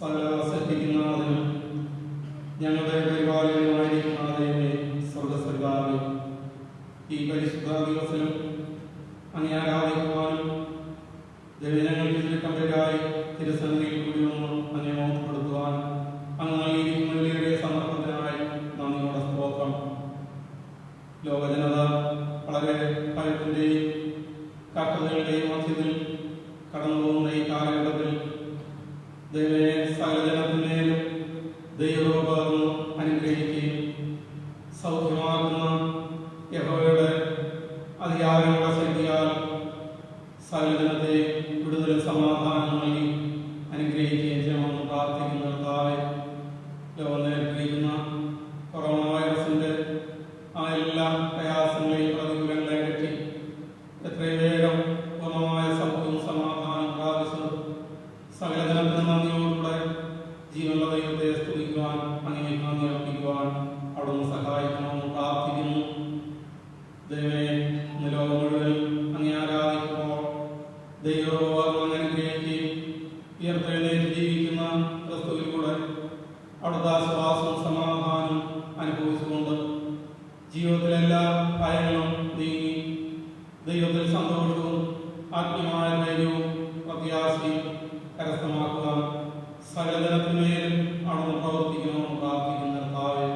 സകലവസിക്കുന്നതിനും ഞങ്ങളുടെ പരിപാലനമായിരിക്കുന്നതിനെ സ്വർഗസ്വരൂപാവേ, ഈ പരിശുദ്ധ ദിവസത്തിലും അങ്ങേ ആരാധിക്കുവാനും ദൈവജനങ്ങൾക്ക് ചുരുക്കമ്പരായി തിരുസന്നിധിയിൽ കൂടി വന്ന് അങ്ങേ മോഹപ്പെടുത്തുവാൻ അങ്ങ് നൽകിയിരിക്കുന്ന വിലയുടെ സമർപ്പണത്തിനായി നന്ദിയോടെ സ്തോത്രം. ലോകജനത വളരെ ഭയത്തിൻ്റെയും കഷ്ടതകളുടെയും മധ്യത്തിൽ കടന്നുപോകുന്ന ഈ കാലഘട്ടത്തിൽ ദൈവമേ, സകലജനത്തിന്മേലും ദൈവകൃപ പകർന്ന് അനുഗ്രഹിക്കുകയും സൗഖ്യമാക്കുന്ന യഹോവയുടെ അധികാരങ്ങളുടെ ശക്തിയാൽ സകലജനത്തെ വിടുതൽ സമാധാനം നൽകി അനുഗ്രഹിക്കുകയും ചെയ്യണമെന്ന് പ്രാർത്ഥിക്കുന്ന കർത്താവേ, ലോകം നേരിട്ടിരിക്കുന്ന കൊറോണ വൈറസിന്റെ ആ എല്ലാ പ്രയാസങ്ങളെയും പ്രതികൂലങ്ങളെ പറ്റി എത്രയും വേഗം പൂർണ്ണമായ സൗഖ്യവും സമാധാനം പ്രാപിച്ച് സകലജനത്തിന് നന്ദിയോടുകൂടെ ജീവനുള്ള ദൈവത്തെ സ്തുതിക്കുവാൻ അങ്ങനെ നന്ദി അർപ്പിക്കുവാൻ അവിടുന്ന് സഹായിക്കണമെന്ന് പ്രാർത്ഥിക്കുന്നു. ദൈവമേ, ഇന്ന് ലോകം മുഴുവൻ അങ്ങേ ആരാധിക്കുമ്പോൾ ദൈവം അനുഗ്രഹിക്കുകയും ഉയർത്തെഴുന്നേറ്റ് ജീവിക്കുന്ന ക്രിസ്തുവിലൂടെ അവിടുത്തെ ആശ്വാസവും സമാധാനവും അനുഭവിച്ചുകൊണ്ട് ജീവിതത്തിലെല്ലാ ഭയങ്ങളും നീങ്ങി ദൈവത്തിൽ സന്തോഷവും ആത്മീയമായ ധൈര്യവും പ്രത്യാശയും കരസ്ഥമാക്കുവാൻ സകലജനത്തിന്മേലും അവിടുന്ന് പ്രവർത്തിക്കണമെന്ന് പ്രാർത്ഥിക്കുന്ന കർത്താവേ,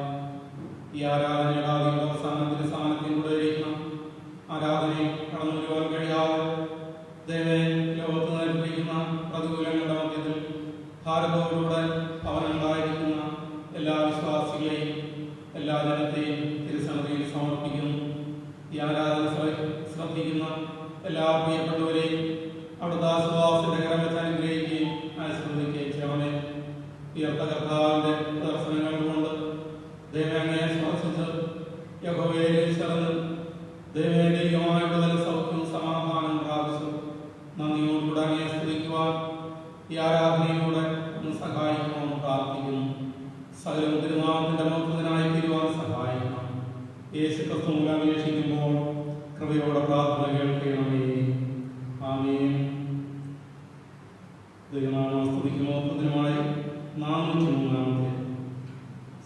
ഈ ആരാധനയുടെ ആദ്യ അവസാനത്തിന്റെ സ്ഥാനത്തിലൂടെ ഇരിക്കണം ആരാധനയിൽ കടന്നു വരുവാൻ കഴിയാതെ ദൈവമേ, ലോകത്ത് നേരിട്ടിരിക്കുന്ന പ്രതികൂലങ്ങളുടെ മധ്യത്തിൽ ഭാരതത്തിലൂടെ ഭവനങ്ങളായിരിക്കുന്ന എല്ലാ വിശ്വാസികളെയും എല്ലാ ജനത്തെയും തിരുസന്നിധിയിൽ സമർപ്പിക്കുന്നു. ഈ ആരാധന ശ്രദ്ധിക്കുന്ന എല്ലാ പ്രിയപ്പെട്ടവരെയും അവിടുത്തെ ആശ്വാസത്തിന്റെ കരം വെച്ച് അനുഗ്രഹിക്കുകയും ആശീർവദിക്കുകയും ചെയ്യണമേ. ഉയർത്ത കർത്താവിന്റെ ദർശനങ്ങൾ കൊണ്ട് ദൈവമേ സ്പർശിച്ച് യഹോവയെ ചേർന്ന് ദൈവമേ ദൈവമായ വിടുതൽ സൗഖ്യവും സമാധാനം പ്രാപിച്ചു നന്ദിയോടുകൂടെ അങ്ങയെ സ്തുതിക്കുവാൻ ഈ ആരാധനയിലൂടെ ഒന്ന് സഹായിക്കണമെന്ന് പ്രാർത്ഥിക്കുന്നു. സകലം തിരുനാമത്തിന്റെ മഹത്വത്തിനായി തീരുവാൻ സഹായിക്കണം. യേശു ക്രിസ്തു മൂലം അപേക്ഷിക്കുമ്പോൾ കൃപയോടെ പ്രാർത്ഥന കേൾക്കണമേ. ആമേൻ. ദൈവനാമം സ്തുതിക്കും മഹത്വത്തിനുമായി 409-ാമത്തെ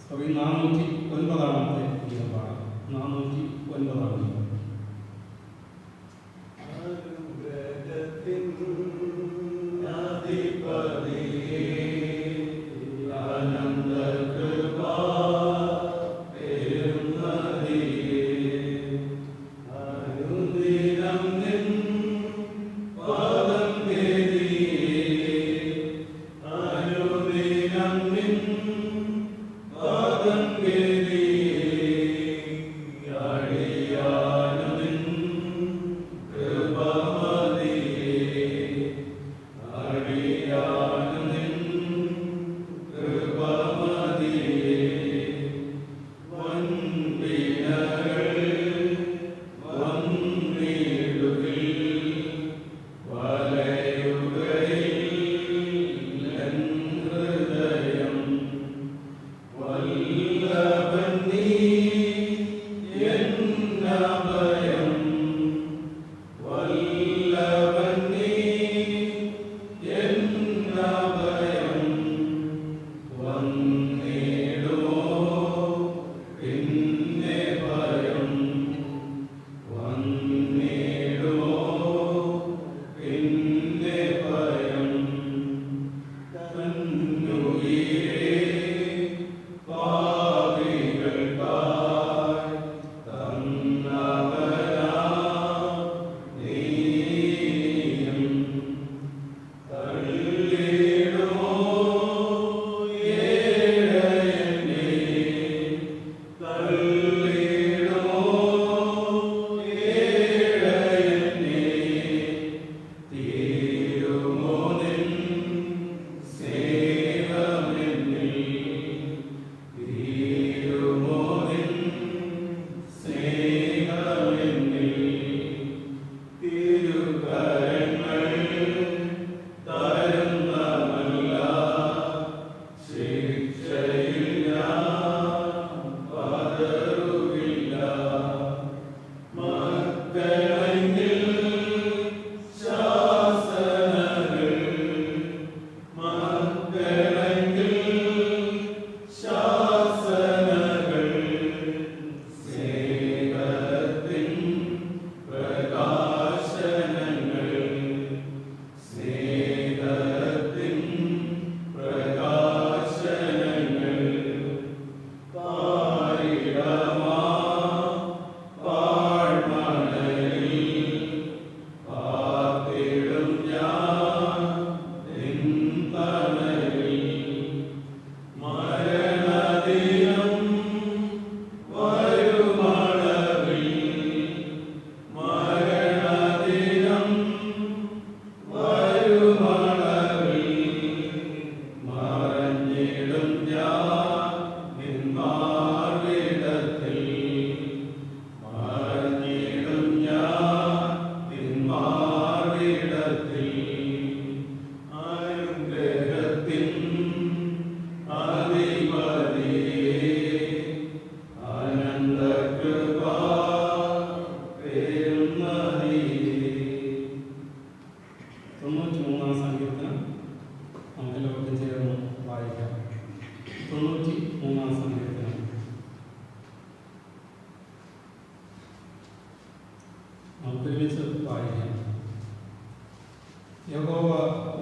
409-ാമത്തെ ഗീതപാഠം 409-ാം ഗീതം. Hallelujah.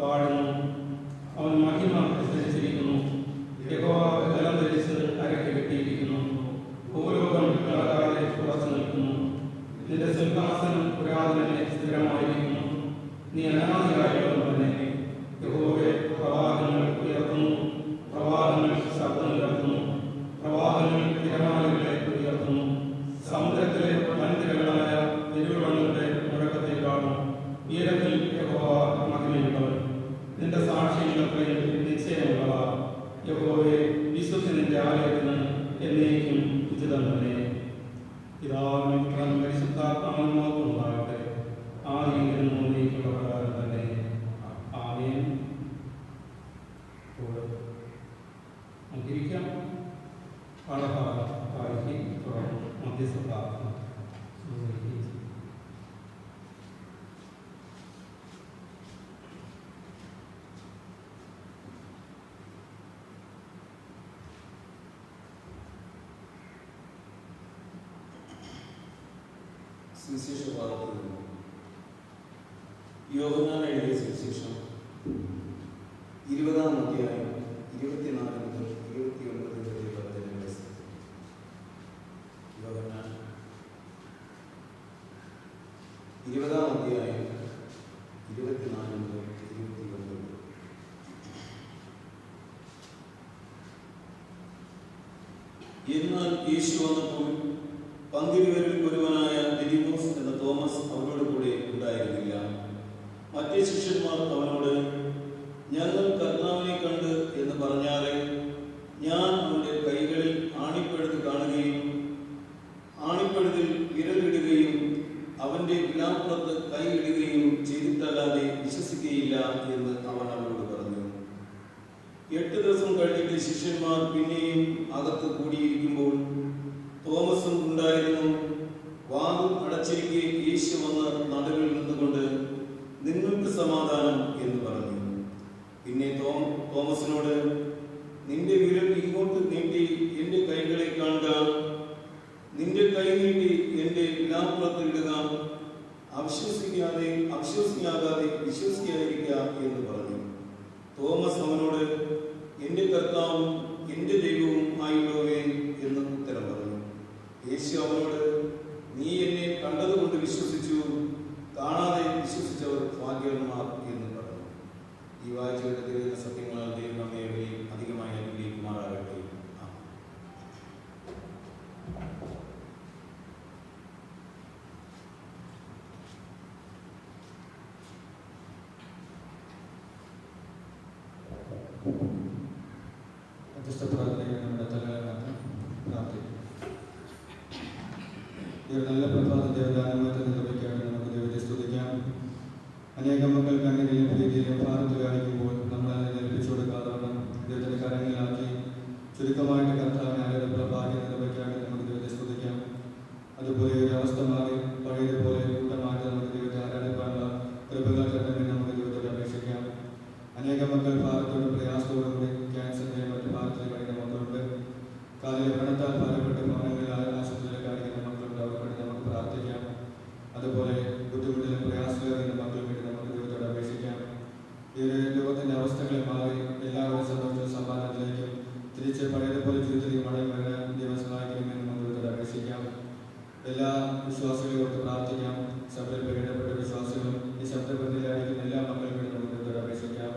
വാഴുന്നു. അവൻ മഹിമ ധരിച്ചിരിക്കുന്നു. യഹോവ ജലം ധരിച്ച് അരയ്ക്ക് കെട്ടിയിരിക്കുന്നു. ഭൂലോകം ഇളകാതെ ഉറച്ചു നിൽക്കുന്നു. നിന്റെ സിംഹാസനം പുരാതനനെ സ്ഥിരമായിരിക്കുന്നു. നീ അനാദിയായവൻ തന്നെ. യഹോവേ, പ്രവാഹങ്ങൾ ഉയർത്തുന്നു, പ്രവാഹങ്ങൾ ശബ്ദമുയർത്തുന്നു, പ്രവാഹങ്ങൾ തിരമാലകളെ ഉയർത്തുന്നു. സമുദ്രത്തിലെ വൻതിരകളായ പെരുവെള്ളങ്ങളുടെ മുഴക്കത്തെക്കാളും ഉയരത്തിൽ യഹോവ മഹിമയുള്ളവൻ. നിന്റെ സാക്ഷ്യങ്ങൾക്ക് നിശ്ചയമുള്ളവ. യഹോവേ, വിശുദ്ധി നിന്റെ ആലയത്തിന് എന്നേക്കും ഉചിതം തന്നെ. പിതാവിനും പുത്രനും പരിശുദ്ധാത്മാവിനും ഉണ്ടാകട്ടെ. ആദിയിലും മുന്നേക്കുള്ള പ്രകാരം തന്നെ. ആമേൻ. നമുക്കിരിക്കാം. പാഠഭാഗത്തായി തുടർന്ന് മധ്യസ്ഥ പ്രാർത്ഥന. സുവിശേഷ ഭാഗത്ത് നിന്ന് യോഹന്നാൻ എഴുതിയ സുവിശേഷം 20-ാം അധ്യായം 24 മുതൽ 29 വരെയുള്ള വചനങ്ങൾ. യോഹന്നാൻ 20-ാം അധ്യായം 24 മുതൽ 29. എന്നാൽ യേശു വന്നപ്പോൾ പന്തിരുവരിൽ ഒരുവനായ ദിദിമോസ് എന്ന തോമസ് അവനോട് കൂടെ ഉണ്ടായിരുന്നില്ല. മറ്റേ ശിഷ്യന്മാർ അവനോട്, ഞങ്ങൾ കർത്താവിനെ കണ്ട് എന്ന് പറഞ്ഞാറെ ഞാൻ അവന്റെ കൈകളിൽ ആണിപ്പഴുത് കാണുകയും ആണിപ്പഴുതിൽ വിരലിടുകയും അവന്റെ വിലാപ്പുറത്ത് കൈയിടുകയും ചെയ്തിട്ടല്ലാതെ വിശ്വസിക്കുകയില്ല എന്ന് അവൻ അവരോട് പറഞ്ഞു. 8 ദിവസം കഴിഞ്ഞിട്ട് ശിഷ്യന്മാർ പിന്നെയും അകത്ത് കൂടിയിരിക്കുമ്പോൾ തോമസും ഉണ്ടായിരുന്നു. വാതിൽ അടച്ചിരിക്കെ യേശു വന്ന് നടുവിൽ നിന്നുകൊണ്ട്, നിങ്ങൾക്ക് സമാധാനം എന്ന് പറഞ്ഞു. പിന്നെ തോമസിനോട്, നിന്റെ വിരൽ ഇങ്ങോട്ട് നീട്ടി എന്റെ കൈകളെ കാണുക, നിന്റെ കൈ നീട്ടി എന്റെ വിലാപ്പുറത്ത് ഇടുക, അവിശ്വസിക്കാതെ വിശ്വസിക്കാതിരിക്കുക എന്ന് പറഞ്ഞു. തോമസ് അവനോട്, എന്റെ കർത്താവും എന്റെ ദൈവവും ആയുള്ളവേ എന്ന് ഉത്തരം പറഞ്ഞു. യേശു അവനോട്, നീ എന്നെ കണ്ടതുകൊണ്ട് വിശ്വസിച്ചു, കാണാതെ വിശ്വസിച്ചവർ ഭാഗ്യവാന്മാർ എന്ന് പറഞ്ഞു. ഈ വായിച്ചുകൊണ്ട് തിരിയുന്ന സത്യങ്ങളാൽ ദൈവം നമ്മെ അധികമായി അനുഗ്രഹിക്കുമാറാകട്ടെ. നല്ല പ്രഭാത ദേവദാനമായിട്ട് നിർവഹിക്കാതെ നമുക്ക് ദൈവത്തെ സ്തുതിക്കാം. അനേകം മക്കൾ കണ്ണിലും പ്രീതിയിലും ഭാരത്ത് കാണിക്കുമ്പോൾ നമ്മൾ അതിനെ ഏൽപ്പിച്ചു കൊടുക്കാതെ ദൈവത്തിന്റെ കരങ്ങളിലാക്കി ചുരുക്കമായിട്ട് കർത്താവിനെ ആരുടെ ഭാഗ്യം നിർവഹിക്കാതെ നമുക്ക് ദൈവത്തെ സ്തുതിക്കാം. അതുപോലെ ഒരു അവസ്ഥ മാറി പഴയതുപോലെ കൂട്ടമായിട്ട് നമുക്ക് ദൈവത്തെ ആരാധിക്കാനുള്ള കൃപകൾ കണ്ടെങ്കിൽ നമുക്ക് ദൈവത്തോട് അപേക്ഷിക്കാം. അനേകം മക്കൾ ഭാരത്തോട് പ്രയാസത്തോടുകൂടി ക്യാൻസറിന്റെ മറ്റു ഭാരത്തിൽ കഴിയുന്ന മക്കളുണ്ട്. കാലിലെ വ്രണത്താൽ ഭാരപ്പെട്ട് ഭവനങ്ങളിൽ ആശുപത്രിയിലെ കാണിക്കുന്ന മക്കളുണ്ട്. അവർക്ക് വേണ്ടി നമുക്ക് പ്രാർത്ഥിക്കാം. അതുപോലെ ബുദ്ധിമുട്ടിലും പ്രയാസങ്ങളിലും മക്കൾക്ക് വേണ്ടി നമുക്ക് ദൈവത്തോട് അപേക്ഷിക്കാം. ഈ ഒരു ലോകത്തിന്റെ അവസ്ഥകളെ മാറി എല്ലാവരും സന്തോഷവും സമാധാനത്തിലേക്കും തിരിച്ച് പഴയതുപോലെ ജീവിതത്തിലേക്ക് മടങ്ങി വരാൻ ദൈവം സഹായിക്കണമെന്ന് നമുക്ക് ദൈവത്തോട് അപേക്ഷിക്കാം. എല്ലാ വിശ്വാസികളെ ഓർത്ത് പ്രാർത്ഥിക്കാം. സഭയിൽ പ്രകടപ്പെട്ട വിശ്വാസികളും ഈ ശബ്ദബന്ധിയിലായിരിക്കുന്ന എല്ലാ മക്കൾക്കും വേണ്ടി നമുക്ക് ദൈവത്തോട് അപേക്ഷിക്കാം.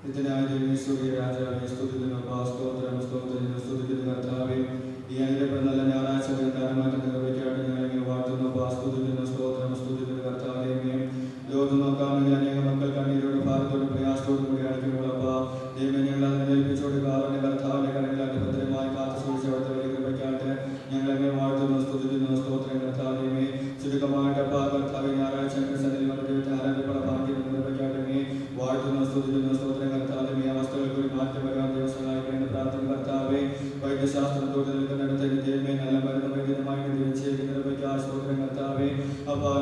നിത്യനായ ദൈവീശ്വരീയ രാജാവേ, സ്തുതിക്കുന്നു സ്തോത്രം സ്തോത്രം സ്തുതിക്കുന്നു കർത്താവേ. ഈ അനുഗ്രഹം നല്ല ഞായറാഴ്ച ദാനമായിട്ട് നിർവഹിക്കാതെ ഞങ്ങളെ വാഴ്ത്തുന്നു സ്തുതിക്കുന്നു സ്തോത്രം സ്തുതിക്കുന്നു കർത്താവേ. ലോകം നോക്കാമെങ്കിൽ അനേകം മക്കൾ കണ്ണീരോട് ഭാരത്തോടും പ്രയാസത്തോടും കൂടി അടിക്കുമ്പോൾ ദൈവം ഞങ്ങൾ അതിനെ ഏൽപ്പിച്ചു കൊടുക്കാതെ കർത്താവിന്റെ കരങ്ങളായിട്ട് ഭദ്രമായി കാത്തു സൂക്ഷിച്ച് അവിടുത്തെ വലിയ കൃപയ്ക്കായിട്ട് ഞങ്ങളെ വാഴ്ത്തുന്നു സ്തുതിക്കുന്നു സ്തോത്രം കർത്താവേ. ചുരുക്കമായിട്ട് കർത്താവെ ഞായറാഴ്ച സന്നിധി ദൈവത്തെ ആരാധനയുള്ള ഭാഗ്യം നിർവഹിക്കാതെ വാഴ്ത്തുന്നു സ്തുതിക്കുന്നു സ്തോത്രം കർത്താവേ. അവസ്ഥകൾക്ക് ഒരു മാറ്റം വരാൻ ദൈവം സഹായിക്കണമെന്ന് പ്രാർത്ഥന കർത്താവേ. വൈദ്യശാസ്ത്രത്തോട് നിൽക്കുന്നിടത്തേക്ക് ദൈവമേ നല്ല മരുന്ന് വൈദ്യമായി ദൈവം ചെയ്യുന്ന നിർവഹിക്കാൻ സ്തോത്രം കർത്താവേ.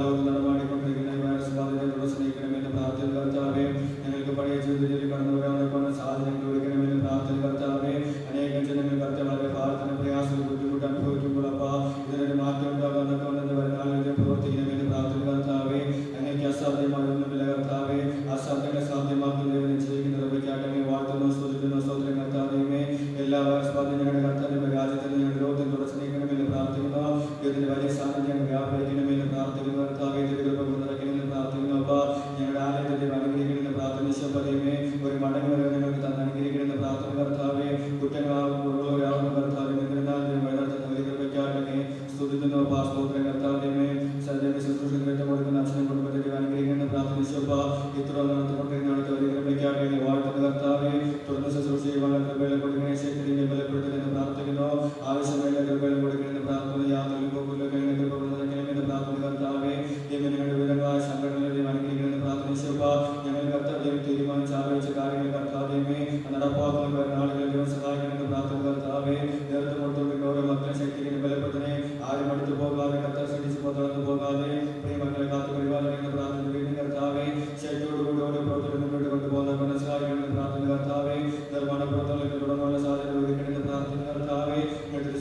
ലോകം നടമാടിക്കൊണ്ടിരിക്കുന്ന വൈറസ് ബാധിതരോട് സ്നേഹിക്കണമെന്ന് പ്രാർത്ഥന കർത്താവേ. ഞങ്ങൾക്ക് പഴയ ജീവിതത്തിൽ കടന്നു വരാനുള്ള സാധനങ്ങൾ ഒഴിക്കണമെന്ന് പ്രാർത്ഥന കർത്താവേ. അനേകം ജനങ്ങൾ കർത്താവ് ഭാരതത്തിന് പ്രയാസങ്ങൾ ബുദ്ധിമുട്ട് അനുഭവിക്കുമ്പോൾ ഇതിനൊരു മാറ്റം ഉണ്ടാകാമെന്നൊക്കെ വരുന്ന പ്രവർത്തിക്കണമെന്ന് പ്രാർത്ഥന കർത്താവേ. അങ്ങേക്ക് അസാധ്യമായൊന്നുമില്ല കർത്താവേ. ആ ശബ്ദങ്ങളെ സാധ്യമാക്കുന്ന ദൈവം നിശ്ചയിക്കുന്ന കൃപയ്ക്കായിട്ട് വാഴ്ത്തുന്നു, സ്തുതിക്കുന്നു. സ്തോത്രം കർത്താവേ. എല്ലാവരും സ്വാധീനം ഞങ്ങളുടെ കർത്താവിന്റെ രാജ്യത്തിന് ഞങ്ങളുടെ ലോകത്തിൽ തുടച്ചു നീക്കണമെന്ന് പ്രാർത്ഥിക്കുന്നു. ദൈവത്തിന്റെ വലിയ സാന്നിധ്യം വ്യാപരിക്കണമെന്ന് പ്രാർത്ഥിക്കുന്നു. കർത്താവേ കൃപ നിറയ്ക്കണമെന്ന് പ്രാർത്ഥിക്കുന്നു. അപ്പ ഞങ്ങളുടെ ആലയത്തെ അനുഗ്രഹിക്കണമെന്ന് പ്രാർത്ഥിച്ചപ്പതേമേ ഒരു മടങ്ങി വരെ ഞങ്ങൾക്ക് തന്നെ അനുഗ്രഹിക്കണമെന്ന് പ്രാർത്ഥന കർത്താവേ. കുറ്റങ്ങളാവുന്ന കർത്താവേ എന്നിരുന്നാൽ കൃപയ്ക്കാട്ടെ സ്തുതിക്കുന്നു. സ്തോത്രം കർത്താവേ. സദ്യ ശുശ്രൂഷ കൊടുക്കുന്ന അച്ഛനും കുടുംബത്തെ അനുഗ്രഹിക്കണമെന്ന് പ്രാർത്ഥിച്ചപ്പ ഇത്ര നടത്തിക്കൊണ്ടിരുന്ന വലിയ കൃപയ്ക്കാട്ടെ വാഴ്ത്തുന്ന കർത്താവേ. തുടർന്ന് ശുശ്രൂഷ ചെയ്യുവാനുള്ള കൃപകളെ കൊടുക്കണേ, ശക്തിയെ ബലപ്പെടുത്തണമെന്ന് പ്രാർത്ഥിക്കുന്നു. ആവശ്യമായ കൃപകളെ കൊടുക്കണമെന്ന് പ്രാർത്ഥന. യാതൊരു പോക്കുമെന്ന് പ്രാർത്ഥന കർത്താവേ. ഞങ്ങളുടെ വിധങ്ങളായ സംഘടനകളെയും അനുഗ്രഹിക്കണമെന്ന് പ്രാർത്ഥിച്ചപ്പ ഞങ്ങൾ കർത്തവ്യം തീരുമാനിച്ച് ആലോചിച്ച കാര്യങ്ങൾ കർത്താവേ നടപ്പാക്കുന്ന വരുന്ന ആളുകളെ ദൈവം സഹായിക്കണമെന്ന് പ്രാർത്ഥന കർത്താവേ. നേതൃത്വം കൊടുത്തുകൊണ്ട് ഓരോ മക്കളെ ശക്തിയെ ബലപ്പെടുത്തണേ. ആരും അടുത്ത് പോകാതെ കർത്താവ് ശ്രദ്ധിച്ച് തുടർന്ന് പോകാതെ പ്രിയമക്കളെ കാത്തു പരിപാലിക്കുന്ന പ്രാർത്ഥന വീണ്ടും കർത്താവേ. ശക്തിയോടുകൂടി ഓരോ പ്രവർത്തനം മുന്നോട്ട് കൊണ്ടുപോകുന്ന സഹായിക്കണമെന്ന് പ്രാർത്ഥന കർത്താവേ. നിർമ്മാണ പ്രവർത്തനങ്ങൾക്ക് തുടർന്നുള്ള സാധ്യത ഒരുക്കണമെന്ന് പ്രാർത്ഥന കർത്താവേ.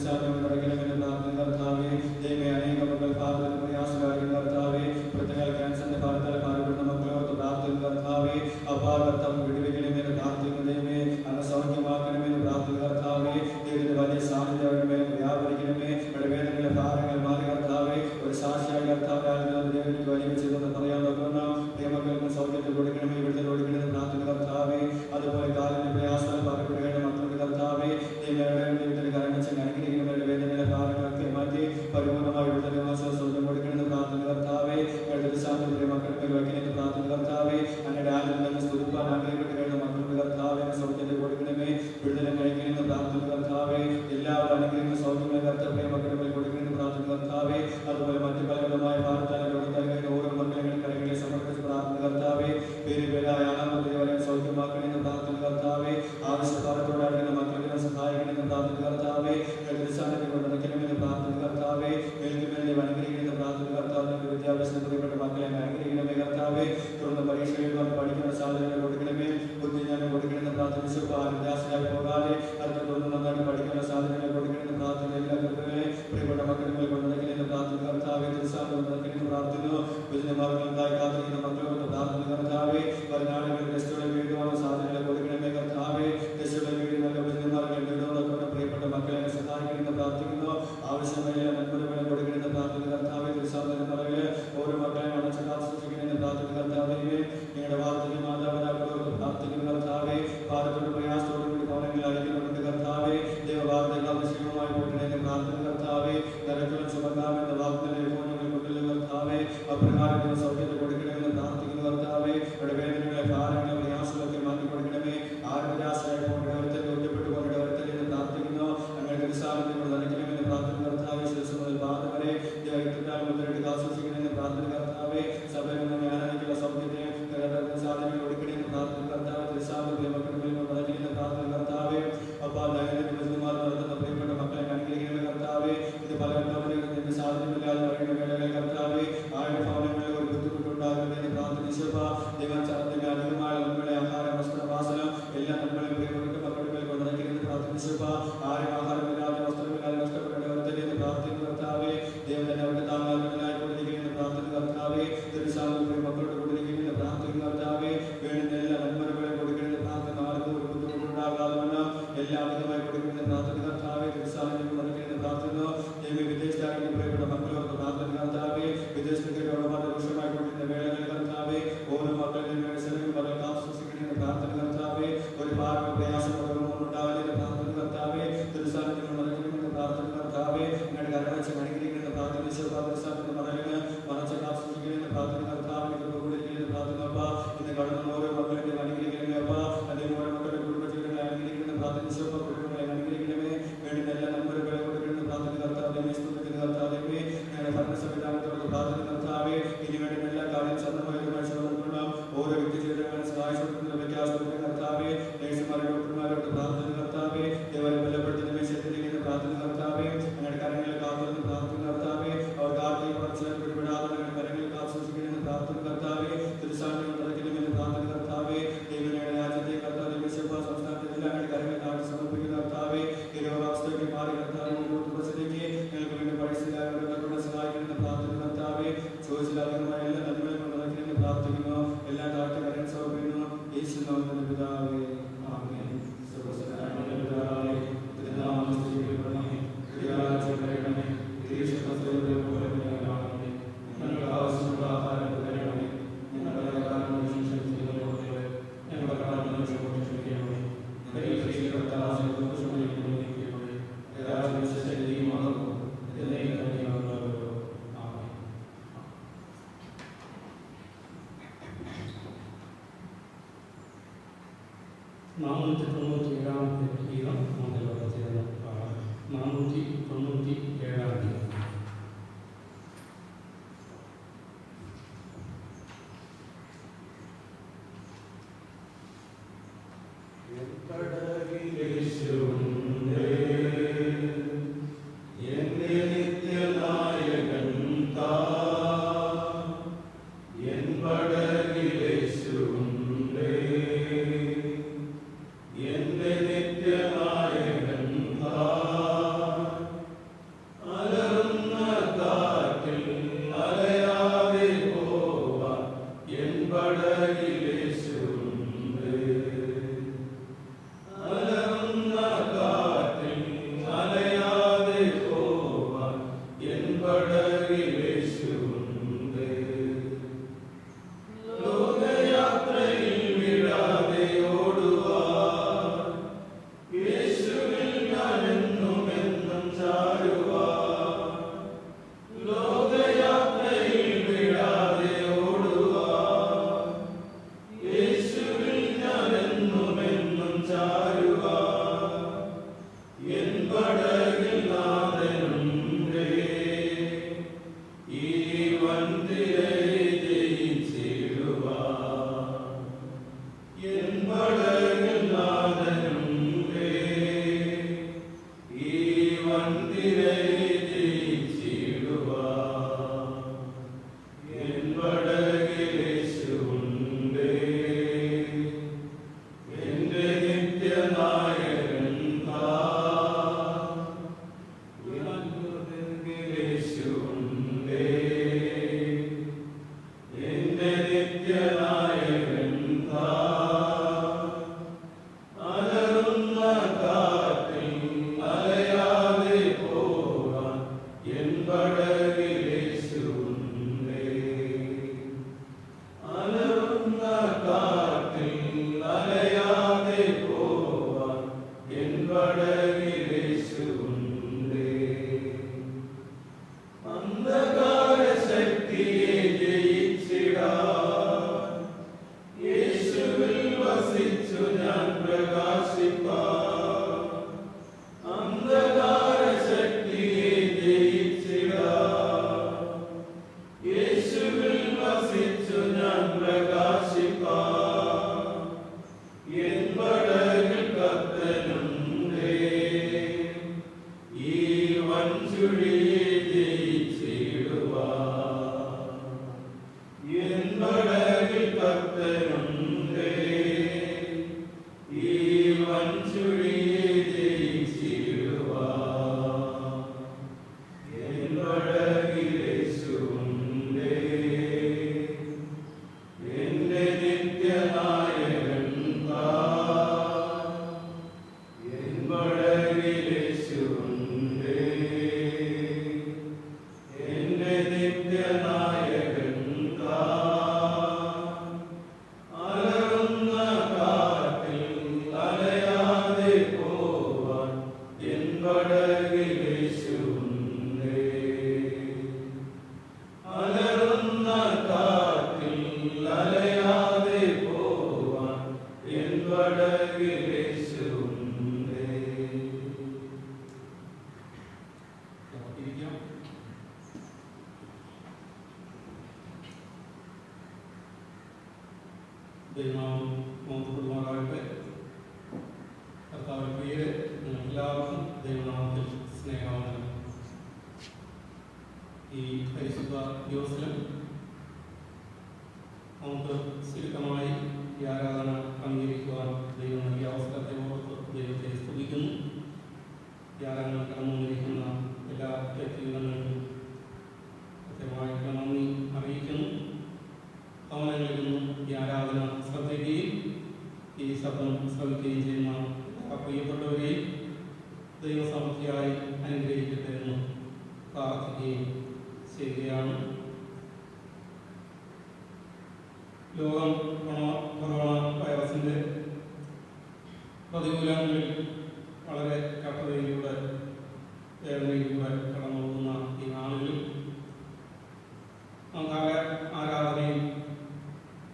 സാധ്യം നടക്കണമെന്ന് പ്രാർത്ഥന കർത്താവേ. ദൈവമേ അനേക മക്കൾ ഭാരതത്തിൽ പ്രയാസകാരിക്കുന്ന കർത്താവേ. പ്രത്യേക ക്യാൻസറിന്റെ ഭാരതത്തിൽ ഭാരപ്പെടുന്ന മക്കളോർത്ത് പ്രാർത്ഥന കർത്താവേ. അപാകർത്തം വിടുവിക്കണമെന്ന് പ്രാർത്ഥിക്കുന്ന ദൈവമേ അങ്ങ് സൗഖ്യമാക്കണമെന്ന് പ്രാർത്ഥന കർത്താവേ. ദൈവത്തിന്റെ വലിയ സാന്നിധ്യം അവരുടെ മേൽ വ്യാപരിക്കണമേ. അവരുടെ വേദനകളുടെ ഭാരങ്ങൾ മാറി കർത്താവേ. ഒരു സാക്ഷിയായി കർത്താവേ ദൈവത്തിന് വലിയ ചെയ്തെന്ന് പറയാൻ നോക്കുന്ന പ്രിയമക്കൾക്ക് സൗഖ്യത്തിൽ കൊടുക്കണമേ, ഇവിടുത്തെ കൊടുക്കണമെന്ന് പ്രാർത്ഥന കർത്താവേ. അതുപോലെ കാലിന്റെ പ്രയാസങ്ങൾ പറയപ്പെടുകയാണ് മക്കളുടെ കർത്താവേ. ദൈവത്തിന്റെ കരങ്ങച്ച അനുഗ്രഹിക്കുന്നവരുടെ വേദനയുടെ ഭാരങ്ങളൊക്കെ മാറ്റി പരിപൂർണമായി ഇവിടുത്തെ സൗഖ്യം കൊടുക്കണമെന്ന് പ്രാർത്ഥന കർത്താവേ. സാന്ത്വത്തിന്റെ മക്കൾക്ക് വയ്ക്കണമെന്ന് പ്രാർത്ഥന കർത്താവേ. അങ്ങനെ ആദ്യം സ്തുതിപ്പാൻ ആഗ്രഹപ്പെട്ട് കഴിയുന്ന മക്കളുടെ കർത്താവേ സൗഖ്യത്തെ കൊടുക്കണമേ, വിടുതല കഴിക്കണമെന്ന് പ്രാർത്ഥന കർത്താവേ. എല്ലാവരും അനുഗ്രഹിക്കുന്ന സൗഖ്യങ്ങളെ കർത്തവ്യ മക്കളുടെ കൊടുക്കണമെന്ന് പ്രാർത്ഥന കർത്താവേ. അതുപോലെ മറ്റു പലവിധമായ ഭാരത്താലും രോഗത്താലും ഓരോ മക്കളെ കരങ്ങളെ സമർപ്പിച്ച് പ്രാർത്ഥന കർത്താവേ. പേര് പേരായ ആണവരെ സൗഖ്യമാക്കണമെന്ന് പ്രാർത്ഥന കർത്താവേ. ആവശ്യഭാരത്തോടാടുന്ന മക്കളെ സഹായിക്കണമെന്ന് പ്രാർത്ഥന കർത്താവേ. സാന്നിധ്യം കൊണ്ട് നടക്കണമെന്ന് പ്രാർത്ഥന കർത്താവേ. മേൽക്കുമേലെ അനുഗ്രഹിക്കുന്ന പ്രാർത്ഥന കർത്താവ്. വിദ്യാഭ്യാസം പ്രിയപ്പെട്ട മക്കളെ അനുഗ്രഹിക്കണമേ കർത്താവേ. തുടർന്ന് പരീക്ഷ എഴുതാൻ പഠിക്കുന്ന സാധ്യതകൾ കൊടുക്കണമേ, ബുദ്ധിജ്ഞാനം കൊടുക്കണമെന്ന് പ്രാർത്ഥിച്ചപ്പോൾ ആരുദാസനായി പോകാതെ അതിനെ തുടർന്ന് നന്നായിട്ട് പഠിക്കുന്ന സാധ്യതകൾ കൊടുക്കണമെന്ന് പ്രാർത്ഥന. എല്ലാ കൃപകളെ പ്രിയപ്പെട്ട മക്കളെ കൊണ്ട് നടക്കണമെന്ന് പ്രാർത്ഥന കർത്താവേ. തിരുസാന്തം നടക്കണമെന്ന് പ്രാർത്ഥിക്കുന്നു. വിജയമാർഗങ്ങളുണ്ടായി കാത്തിരിക്കുന്ന മക്കളോട് പ്രാർത്ഥന കർത്താവേ. വരുന്ന ആളുകൾ ടെസ്റ്റുകളിൽ ഈശ്വരനാമത്തിന്റെ പിതാവേ, ആമേൻ. സർവ്വശക്തനായ പിതാവേ, തിരുനാമം സ്തുതിക്കപ്പെടണമേ. തിരുരാജ്യം വരണമേ. തിരുയിഷ്ടം പോലെ ഭൂമിയിലാകണമേ. ഞങ്ങൾക്ക് ആവശ്യമുള്ള ആഹാരം തരണമേ. ഞങ്ങളുടെ കടക്കാരോട് ക്ഷമിക്കുന്നതുപോലെ ഞങ്ങളുടെ കടങ്ങളെ ക്ഷമിക്കണമേ. പരീക്ഷയിൽ കർത്താവേ, ദോഷമൊഴിക്കണമേ. രാജശക്തിയും മഹത്വവും എന്നേക്കും തന്നെയാകുന്നു. ആമേൻ. നാനൂറ്റി 97 ഗീതം മുതലുള്ള ചേർന്ന് പാടാം. 497 ഗീതം. നമുക്ക് ചുരുക്കമായി ഈ ആരാധന അംഗീകരിക്കുവാൻ ദൈവം ശബ്ദം ശ്രവിക്കുകയും ചെയ്യുന്ന പ്രിയപ്പെട്ടവരെയും ദൈവസമൃദ്ധിയായി അനുഗ്രഹിക്കട്ടെ എന്ന് പ്രാർത്ഥിക്കുകയും ചെയ്യുകയാണ്. ലോകം കൊറോണ വൈറസിൻ്റെ പ്രതികൂലങ്ങളിൽ വളരെ കഷ്ടതയിലൂടെ വേദനയിലൂടെ കടന്നു പോകുന്ന ഈ നാളുകളിൽ നമുക്ക് ആരാധനയും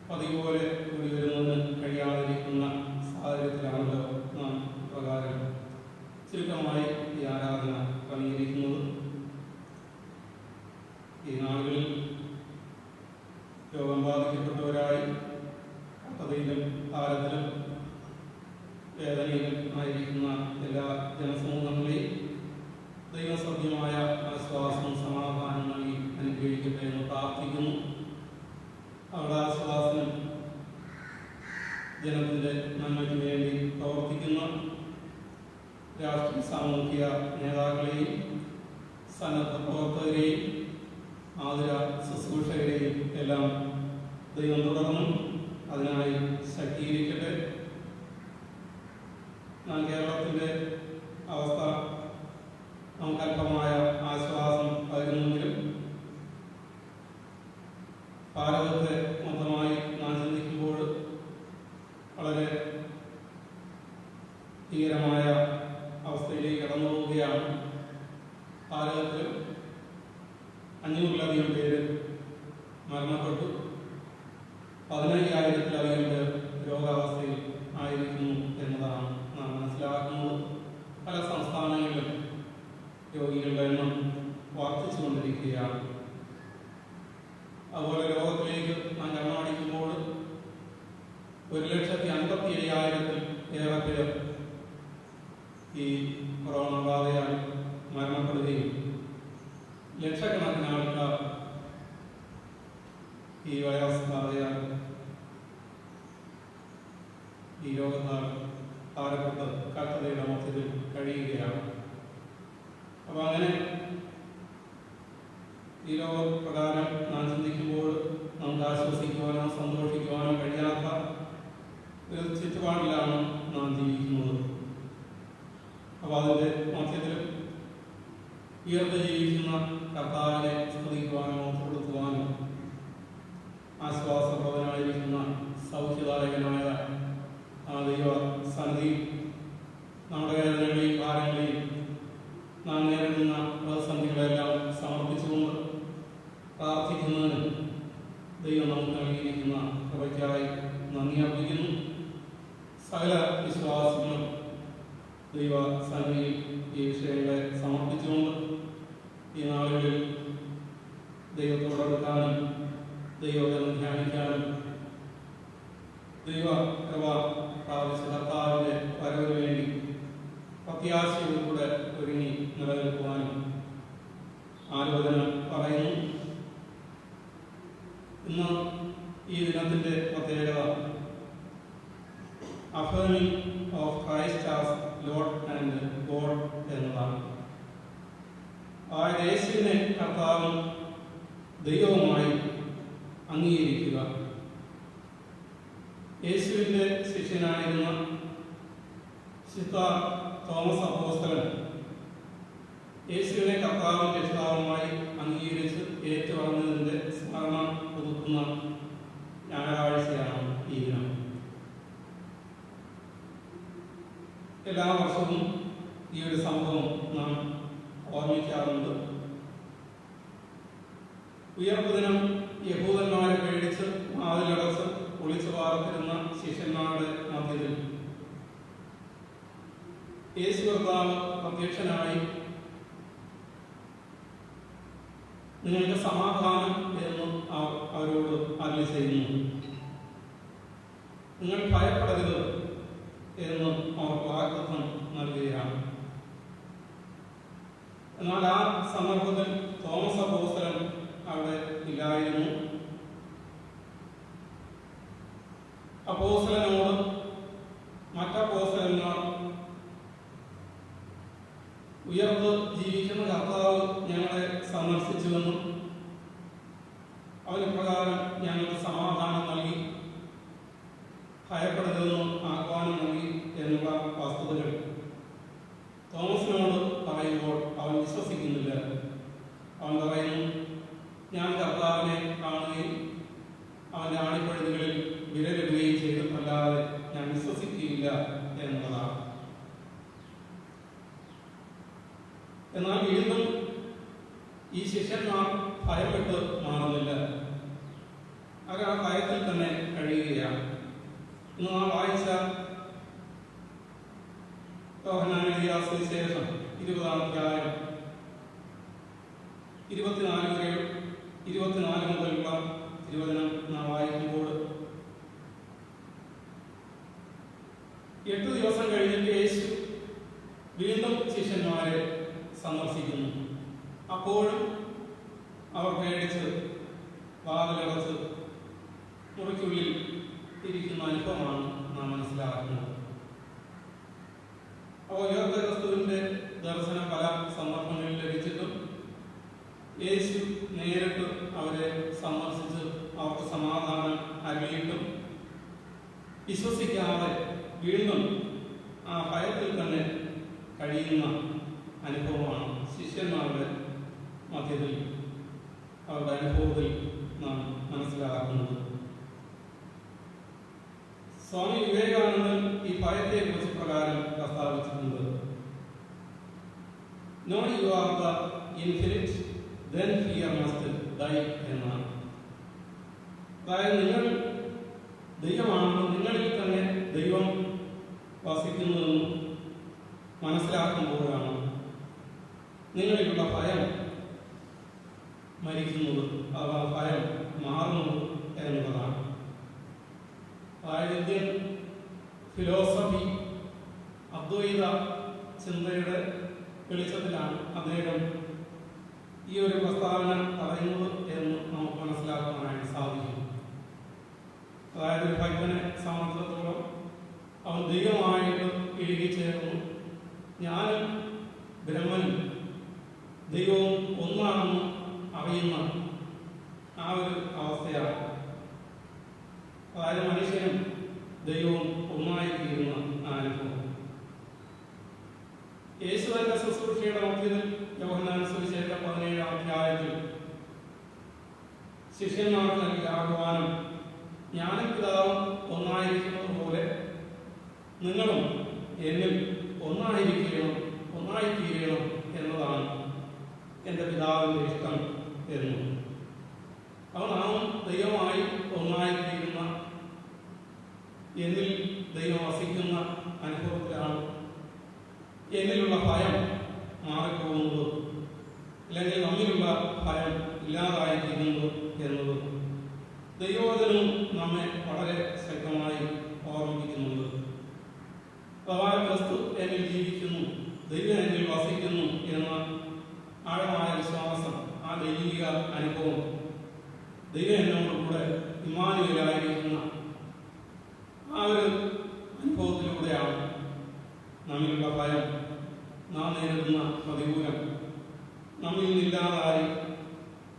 പതിവ് പോലെ കൂടി വരുന്നതിന് കഴിയാതിരിക്കുന്ന സാഹചര്യത്തിലാണല്ലോ നാം പ്രകാരം ചുരുക്കമായി ഈ ആരാധന ക്രമീകരിക്കുന്നത്. ഈ നാളുകളിൽ രോഗം ബാധിക്കപ്പെട്ടവരായി കഷ്ടതയിലും ഭാരത്തിലും വേദനയിലും ആയിരിക്കുന്ന എല്ലാ ജനസമൂഹങ്ങളെയും ദൈവസഭ്യമായ ആശ്വാസവും സമാധാനം നൽകി അനുഗ്രഹിക്കട്ടെ എന്ന് പ്രാർത്ഥിക്കുന്നു. അവരുടെ ആശ്വാസനം ജനത്തിൻ്റെ നന്മയ്ക്ക് വേണ്ടി പ്രവർത്തിക്കുന്ന രാഷ്ട്രീയ സാമൂഹിക നേതാക്കളെയും സന്നദ്ധ പ്രവർത്തകരെയും ആതുര ശുശ്രൂഷകരെയും എല്ലാം ദൈവം തുടർന്നും അതിനായി ശക്തീകരിക്കട്ടെ. എന്നാൽ കേരളത്തിൻ്റെ അവസ്ഥ നമുക്ക് അല്പമായ ആശ്വാസം പകരുന്നെങ്കിലും ഭാരതത്തെ മൊത്തമായി നാം ചിന്തിക്കുമ്പോൾ വളരെ ഭീകരമായ അവസ്ഥയിലേക്ക് കടന്നു പോവുകയാണ്. ഭാരതത്തിൽ 500-ലധികം പേര് മരണപ്പെട്ടു, 15,000-ലധികം പേർ രോഗാവസ്ഥയിൽ ആയിരിക്കുന്നു എന്നതാണ് നാം മനസ്സിലാക്കുന്നത്. പല സംസ്ഥാനങ്ങളിലും രോഗികളുടെ എണ്ണം വർദ്ധിച്ചുകൊണ്ടിരിക്കുകയാണ്. അതുപോലെ ലോകത്തിലേക്ക് നാം കണ്ണാടിക്കുമ്പോൾ 1,55,000-ൽ ഏറെ പേർ ഈ കൊറോണ ബാധയാൽ മരണപ്പെടുകയും ലക്ഷക്കണക്കിന് ആൾക്കാർ ഈ വൈറസ് ബാധയാൽ ഈ രോഗത്താൽ ഭാരപ്പെട്ട് കഷ്ടതയുടെ മധ്യത്തിൽ കഴിയുകയാണ്. അപ്പോൾ അങ്ങനെ ഈ രോഗപ്രകാരം നാം ചിന്തിക്കുമ്പോൾ നമുക്ക് ആശ്വസിക്കുവാനോ സന്തോഷിക്കുവാനോ കഴിയാത്ത ഒരു ചുറ്റുപാടിലാണ് നാം ജീവിക്കുന്നത്. അപ്പോൾ അതിൻ്റെ മധ്യത്തിലും ഉയർന്ന് ജീവിക്കുന്ന കർത്താവിനെ സ്തുതിക്കുവാനോ കൊടുക്കുവാനോ ആശ്വാസപ്രദനായിരിക്കുന്ന സൗഖ്യദായകനായ ആ ദൈവ സന്നിധി നമ്മുടെ വേദനകളെയും ഭാരങ്ങളെയും നാം നേരിടുന്ന പ്രതിസന്ധികളെല്ലാം സമർപ്പിച്ചുകൊണ്ട് പ്രാർത്ഥിക്കുന്നതിന് ദൈവം നമുക്ക് നൽകിയിരിക്കുന്ന കൃപയ്ക്കായി നന്ദി അർപ്പിക്കുന്നു. സകല വിശ്വാസികളും ദൈവ സന്നിധിയിൽ ഈ വിഷയങ്ങളെ സമർപ്പിച്ചുകൊണ്ട് ഈ നാളുകളിൽ ദൈവത്തോടടുക്കാനും ദൈവത്തെ ധ്യാനിക്കാനും ദൈവ കൃപ പ്രാപിച്ച കർത്താവിൻ്റെ വരവിന് വേണ്ടി പ്രത്യാശയോടുകൂടെ ഒരുങ്ങി നിലനിൽക്കുവാനും ആലോചന പറയുന്നു. ഇന്ന് ഈ ദിനത്തിൻ്റെ പ്രത്യേകത affirming of Christ as Lord and God എന്നതാണ്. യേശുവിനെ കർത്താവും ദൈവവുമായി അംഗീകരിക്കുക. യേശുവിൻ്റെ ശിഷ്യനായിരുന്ന വിശുദ്ധ തോമസ് അപ്പോസ്തലൻ യേശുവിനെ കർത്താവും രക്ഷിതാവുമായി അംഗീകരിച്ച് ഏറ്റുപറഞ്ഞതിൻ്റെ സ്മരണം പുതുക്കുന്ന ഞായറാഴ്ചയാണ് ഈ ദിനം. എല്ലാ വർഷവും ഈ ഒരു സംഭവം നാം ഓർമ്മിക്കാറുണ്ട്. ഉയർപ്പ് ദിനം യഹൂദന്മാരെ പേടിച്ച് വാതിലടച്ച് ഒളിച്ചു പാർത്തിരുന്ന ശിഷ്യന്മാരുടെ മധ്യത്തിൽ യേശു കർത്താവ് പ്രത്യക്ഷനായി നിങ്ങൾക്ക് സമാധാനം എന്ന് അവരോട് അരുളി ചെയ്യുന്നു. നിങ്ങൾ ഭയപ്പെടരുത് എന്ന് അവർക്ക് വാഗ്ദത്തം നൽകുകയാണ്. എന്നാൽ ആ സന്ദർഭത്തിൽ തോമസ് അപ്പോസ്തലൻ അവിടെ ഇല്ലായിരുന്നു. അപ്പോസ്തലനോട് മറ്റപ്പോസ്തലന്മാർ ഉയർന്ന് ജീവിക്കുന്ന കർത്താവ് ഞങ്ങളെ സന്ദർശിച്ചുവെന്നും അവന് പ്രകാരം ഞങ്ങൾക്ക് സമാധാനം നൽകി ഭയപ്പെടരുതെന്നും ആഹ്വാനം സമാധാനം നൽകി എന്നുള്ള വസ്തുതകൾ തോമസിനോട് പറയുമ്പോൾ അവൻ വിശ്വസിക്കുന്നില്ല. അവൻ പറയുന്നു, ഞാൻ കർത്താവിനെ കാണുകയും അവൻ്റെ ആണിപ്പഴുതുകളിൽ വിരലിടുകയും ചെയ്തിട്ടല്ലാതെ ഞാൻ വിശ്വസിക്കുകയില്ല എന്നതാണ്. എന്നാൽ വീണ്ടും ഈ ശിഷ്യന്മാർ ഭയപ്പെട്ട് മാറുന്നില്ല. അവർ ആ ഭയത്തിൽ തന്നെ കഴിയുകയാണ്. ഇന്ന് നാം വായിച്ച യോഹന്നാൻ എഴുതിയ സുവിശേഷം 20-ാം അധ്യായം 24 മുതലുള്ള തിരുവചനം നാം വായിക്കുമ്പോൾ 8 ദിവസം കഴിഞ്ഞിട്ട് യേശു വീണ്ടും ശിഷ്യന്മാരെ സന്ദർശിക്കുന്നു. അപ്പോഴും അവർ പേടിച്ച് വാതിലടച്ച് മുറിക്കുള്ളിൽ ഇരിക്കുന്ന അനുഭവമാണ് നാം മനസ്സിലാക്കുന്നത്. അപ്പോൾ ഉയർത്ത ക്രിസ്തുവിന്റെ ദർശനം പല സന്ദർഭങ്ങളിൽ ലഭിച്ചിട്ടും യേശു നേരിട്ട് അവരെ സന്ദർശിച്ച് അവർക്ക് സമാധാനം അരുളിയിട്ടും വിശ്വസിക്കാതെ വീണ്ടും ആ ഭയത്തിൽ തന്നെ കഴിയുന്ന അനുഭവമാണ് ശിഷ്യന്മാരുടെ മധ്യത്തിൽ അവരുടെ അനുഭവത്തിൽ നാം മനസ്സിലാക്കുന്നത്. സ്വാമി വിവേകാനന്ദൻ ഈ ഭയത്തെ കുറിച്ച് പ്രകാരം പ്രസ്താവിച്ചിട്ടുണ്ട്. Know you are the infinite, then fear must die എന്നാണ്. അതായത് നിങ്ങൾ ദൈവമാണെന്നും നിങ്ങളിൽ തന്നെ ദൈവം വസിക്കുന്നതെന്നും മനസ്സിലാക്കുമ്പോഴാണ് നിങ്ങളിലുള്ള ഭയം മരിക്കുന്നത്, അഥവാ ഭയം മാറുന്നത് എന്നതാണ്. അതായത് ഇന്ത്യൻ ഫിലോസഫി അദ്വൈത ചിന്തയുടെ വെളിച്ചത്തിലാണ് അദ്ദേഹം ഈ ഒരു പ്രസ്താവന പറയുന്നത് എന്ന് നമുക്ക് മനസ്സിലാക്കാനായിട്ട് സാധിക്കും. അതായത് ഒരു ഭക്തനെ സംബന്ധിച്ചിടത്തോളം അവൻ ദൈവമായിട്ട് ഇഴുകിച്ചേർന്നു, ഞാനും ബ്രഹ്മനും ദൈവവും ഒന്നാണെന്ന് അറിയുന്ന ആ ഒരു അവസ്ഥയാണ്. അതായത് മനുഷ്യനും ദൈവവും ഒന്നായിത്തീരുന്ന ആ അനുഭവം. യേശുവിന്റെ ശുശ്രൂഷയുടെ മധ്യത്തിൽ യോഹന്നാൻ സുവിശേഷം 17-ാം അധ്യായത്തിൽ ശിഷ്യന്മാർക്ക് നൽകിയ ആഹ്വാനം, ഞാനും പിതാവും ഒന്നായിരിക്കുന്നത് പോലെ നിങ്ങളും എന്നിൽ ഒന്നായിത്തീരണം എന്നതാണ് എൻ്റെ പിതാവിൻ്റെ ഇഷ്ടം എന്നു. അപ്പോൾ നാം ദൈവമായി ഒന്നായിത്തീരുന്ന, എന്നിൽ ദൈവം വസിക്കുന്ന അനുഭവത്തിലാണ് എന്നിലുള്ള ഭയം മാറിപ്പോകുന്നത്, അല്ലെങ്കിൽ നമ്മിലുള്ള ഭയം ഇല്ലാതായിത്തീരുന്നത് എന്നത് ദൈവവചനവും നമ്മെ വളരെ ശക്തമായി ഓർമ്മിപ്പിക്കുന്നുണ്ട്. അഥവാ ക്രിസ്തു എന്നിൽ ജീവിക്കുന്നു, ദൈവം എന്നിൽ വസിക്കുന്നു എന്ന ആഴമായ വിശ്വാസം, ആ ദൈവിക അനുഭവം, ദൈവം എന്നോടുകൂടെ ഇമ്മാനുവേലായിരിക്കുന്ന ആ ഒരു അനുഭവത്തിലൂടെയാണ് നമ്മിലുള്ള ഭയം, നാം നേരിടുന്ന പ്രതികൂലം നമ്മിൽ നിന്നില്ലാതായി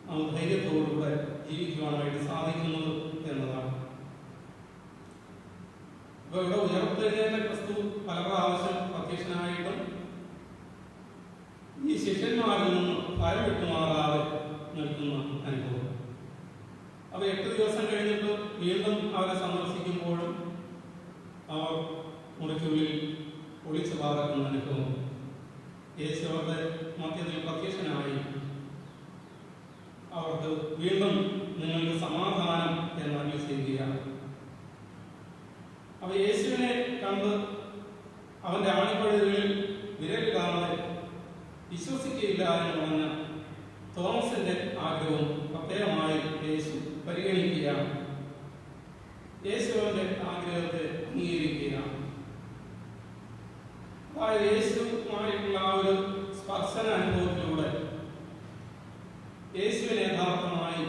നാം ധൈര്യത്തോടുകൂടെ ജീവിക്കുവാനായിട്ട് സാധിക്കുന്നത് എന്നതാണ്. അപ്പോൾ ഇവിടെ ഉയർത്തെഴുന്നേറ്റ ക്രിസ്തു പല പ്രാവശ്യം പ്രത്യക്ഷനായിട്ടും ഈ ശിഷ്യന്മാരിൽ നിന്ന് ഭയം വിട്ടുമാറാതെ നിൽക്കുന്ന അനുഭവം. അപ്പോൾ 8 ദിവസം കഴിഞ്ഞിട്ട് വീണ്ടും അവരെ സന്ദർശിക്കുമ്പോഴും അവർ മുറിക്കുള്ളിൽ ഒളിച്ചു പാർക്കുന്ന അനുഭവം. യേശു അവരുടെ മധ്യത്തിൽ പ്രത്യക്ഷനായി അവർക്ക് വീണ്ടും നിങ്ങൾക്ക് സമാധാനം എന്നറിയി ചെയ്യുകയാണ്. അവ യേശുവിനെ കണ്ട് അവന്റെ ആണിപ്പഴുതുകളിൽ വിരലിടാതെ വിശ്വസിക്കുകയില്ല എന്ന് പറഞ്ഞ തോമസിന്റെ ആഗ്രഹവും പ്രത്യേകമായി യേശു പരിഗണിക്കുകയാണ്. യേശുവിന്റെ ആഗ്രഹത്തെ അംഗീകരിക്കുകയാണ്. അതായത് യേശുമായിട്ടുള്ള ആ ഒരു സ്പർശന അനുഭവത്തിലൂടെ യേശുവിനെ യഥാർത്ഥമായി